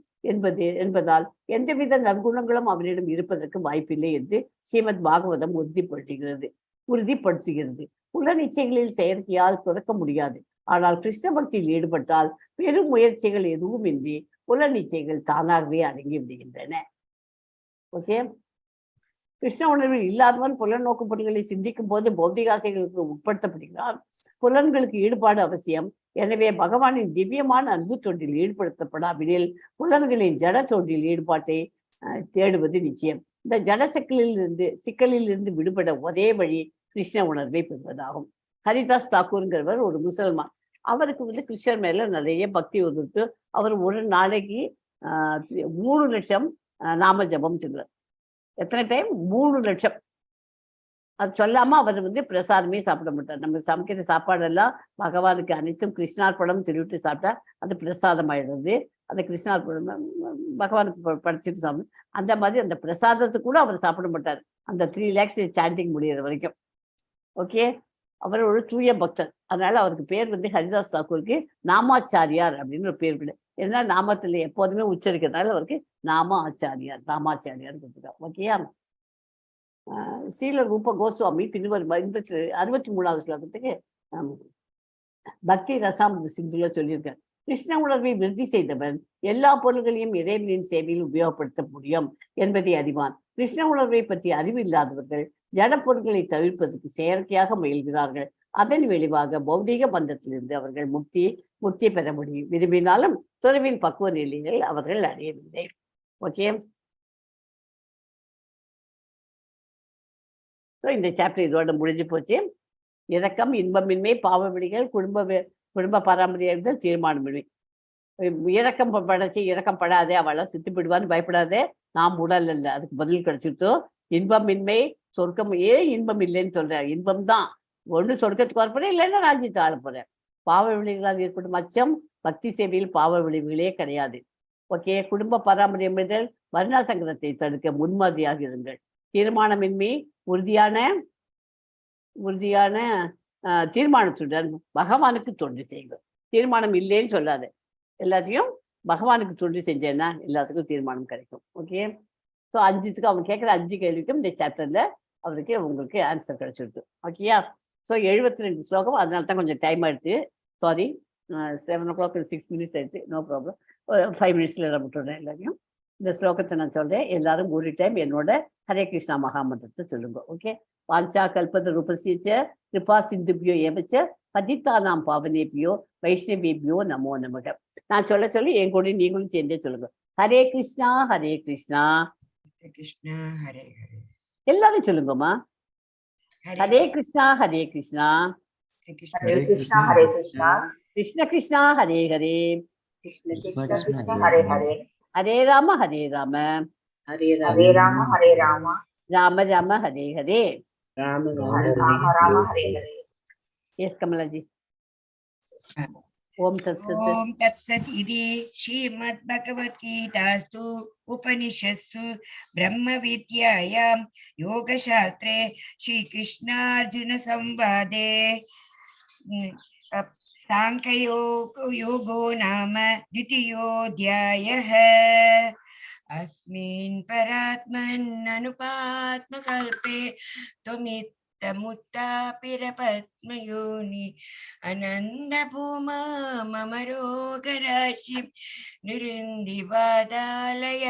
என்பதால் எந்தவித நற்குணங்களும் அவரிடம் இருப்பதற்கு வாய்ப்பில்லை என்று ஸ்ரீமத் பாகவதம் உறுதிப்படுத்துகிறது. புல நிச்சயங்களில் செயற்கையால் துறக்க முடியாது. ஆனால் கிருஷ்ண பக்தியில் ஈடுபட்டால் பெரும் முயற்சிகள் எதுவும் இன்றி புல நிச்சயங்கள் தானாகவே அடங்கி விடுகின்றன. ஓகே. கிருஷ்ண உணர்வில் இல்லாதவன் புலநோக்கு பொருள்களை சிந்திக்கும் போது பௌத்திகாசைகளுக்கு உட்படுத்தப்படுகிறான். புலன்களுக்கு ஈடுபாடு அவசியம். எனவே பகவானின் திவ்யமான அன்பு தொண்டில் ஈடுபடுத்தப்படாவிடில் புலன்களின் ஜட தொண்டில் ஈடுபாட்டை தேடுவது நிச்சயம். இந்த ஜட சிக்கலில் இருந்து விடுபட ஒரே வழி கிருஷ்ண உணர்வை பெறுவதாகும். ஹரிதாஸ் தாக்கூருங்கிறவர் ஒரு முசல்மான். அவருக்கு வந்து கிருஷ்ணர் மேல நிறைய பக்தி வந்துட்டு அவர் ஒரு நாளைக்கு 3 லட்சம் நாம ஜபம் சொல்றார். எத்தனை டைம்? 3 லட்சம். அது சொல்லாம அவர் வந்து பிரசாதமே சாப்பிட மாட்டார். நம்ம சமைக்கிற சாப்பாடெல்லாம் பகவானுக்கு அனைத்தும் கிருஷ்ணார்பணம் சொல்லிவிட்டு சாப்பிட்டா அது பிரசாதம் ஆயிடுறது. அந்த கிருஷ்ணார்பணம் பகவானுக்கு படிச்சுட்டு சாப்பிடும். அந்த மாதிரி அந்த பிரசாதத்தை கூட அவர் சாப்பிட மாட்டார் அந்த 3 lakhs சாண்டிங் முடிகிற வரைக்கும். ஓகே. அவர் ஒரு தூய பக்தர். அதனால அவருக்கு பேர் வந்து ஹரிதாஸ் தாக்கூருக்கு நாமாச்சாரியார் அப்படின்னு ஒரு பேர் விடு. ஏன்னா நாமத்துல எப்போதுமே உச்சரிக்கிறதுனால அவருக்கு நாமாச்சாரியார் கொடுத்துருக்கார். ஓகேயா? ஸ்ரீல ரூப கோஸ்வாமி பின்வரும் இந்த 63வது ஸ்லோகத்துக்கு பக்தி ரசாமிர்த சிந்துல சொல்லியிருக்கார். கிருஷ்ண உணர்வை விருத்தி செய்தவன் எல்லா பொருள்களையும் இறைவனின் சேவையில் உபயோகப்படுத்த முடியும் என்பதை அறிவான். கிருஷ்ண உணர்வை பற்றி அறிவு இல்லாதவர்கள் ஜட பொருட்களை தவிர்ப்பதற்கு செயற்கையாக முயல்கிறார்கள். அதன் விளைவாக பௌதீக பந்தத்திலிருந்து அவர்கள் முக்தியை பெற முடியும். விரும்பினாலும் துறவின் பக்குவ நிலையில் அவர்கள் அடையவில்லை. ஓகே, ஸோ இந்த சாப்டர் இதோட முடிஞ்சு போச்சு. இரக்கம், இன்பமின்மை, பாவவிடிகள், குடும்ப பராமரித்தல், தீர்மானமின்மை. இரக்கம் படைச்சு இரக்கம் படாதே, அவளை சுத்தி போயிடுவான்னு பயப்படாதே, நாம் உடல் அல்ல. அதுக்கு பதில் கிடைச்சிட்டோம். இன்பமின்மை, சொர்க்கம். ஏன் இன்பம் இல்லைன்னு சொல்றேன்? இன்பம் தான். ஒண்ணு சொர்க்கத்துக்கு வரப்போறேன், இல்லைன்னா ராஜ்யத்தை ஆள போறேன். பாவ விளைவுகளால் ஏற்படும் அச்சம், பக்தி சேவையில் பாவ விளைவுகளே கிடையாது. ஓகே, குடும்ப பராமரித்தல், வர்ண சங்கடத்தை தடுக்க முன்மாதிரியாக இருங்கள். தீர்மானமின்மை, உறுதியான தீர்மானத்துடன் பகவானுக்கு தொண்டு செய்யுங்கள். தீர்மானம் இல்லைன்னு சொல்லாது, எல்லாத்தையும் பகவானுக்கு தொண்டு செஞ்சேன்னா எல்லாத்துக்கும் தீர்மானம் கிடைக்கும். ஓகே, ஸோ 5க்கு அவங்க கேட்குற 5 கேள்விக்கும் இந்த சாப்டர்ல அவருக்கு உங்களுக்கு ஆன்சர் கிடைச்சிருக்கு. ஓகேயா? ஸோ 72 ஸ்லோகம். அதனால தான் கொஞ்சம் டைம் ஆயிடுச்சு. சாரி, 7 o'clock 6 minutes ஆயிடுச்சு. No problem. 5 minutesல நான் விட்டுறேன் எல்லாரையும். இந்த ஸ்லோகத்தை நான் சொல்றேன், எல்லாரும் ஒரு டைம் என்னோட ஹரே கிருஷ்ணா மகாமந்திரத்தை சொல்லுங்க. ஓகே. வாஞ்சா கல்பத ரூபசிச்ச கிருபா சிந்துபியோ ஏவச்ச பதித்தானாம் பாவனேபியோ வைஷ்ணவேபியோ நமோ நமக. நான் சொல்லி என் கூட நீங்களும் சேர்ந்தே சொல்லுங்க. ஹரே கிருஷ்ணா ஹரே கிருஷ்ணா கிருஷ்ணா ஹரே ஹரே. எல்லாரும் சொல்லுங்கம்மா. ஹரே கிருஷ்ணா ஹரே கிருஷ்ணா ஹரே கிருஷ்ணா ஹரே கிருஷ்ணா கிருஷ்ண கிருஷ்ணா ஹரே ஹரே கிருஷ்ண கிருஷ்ணா ஹரே ஹரே ஹரே ராம ஹரே ராம ஹரே ராம ஹரே ராம ராம ராம ஹரே ஹரே ராம ராம ஹரே ஹரே. எஸ் கமலாஜி. ஓம் தத்சத். ஓம் தத்சத். இது ஸ்ரீமத் பகவத்கீதாஸ்து உபனிஷத்சு பிரம்ம வித்யாயாம் யோகசாஸ்திரே ஸ்ரீகிருஷ்ணார்ஜுன சம்வாதே சாங்கயோகோ நாம द्वितीयोऽध्यायः. अस्मिन् परात्मन् अनुपात्मकल्पे त्वमित्तमुत्तापिरपद्मयोनि अनन्दभूमा मम रोगराशिं निरुन्दिवादालय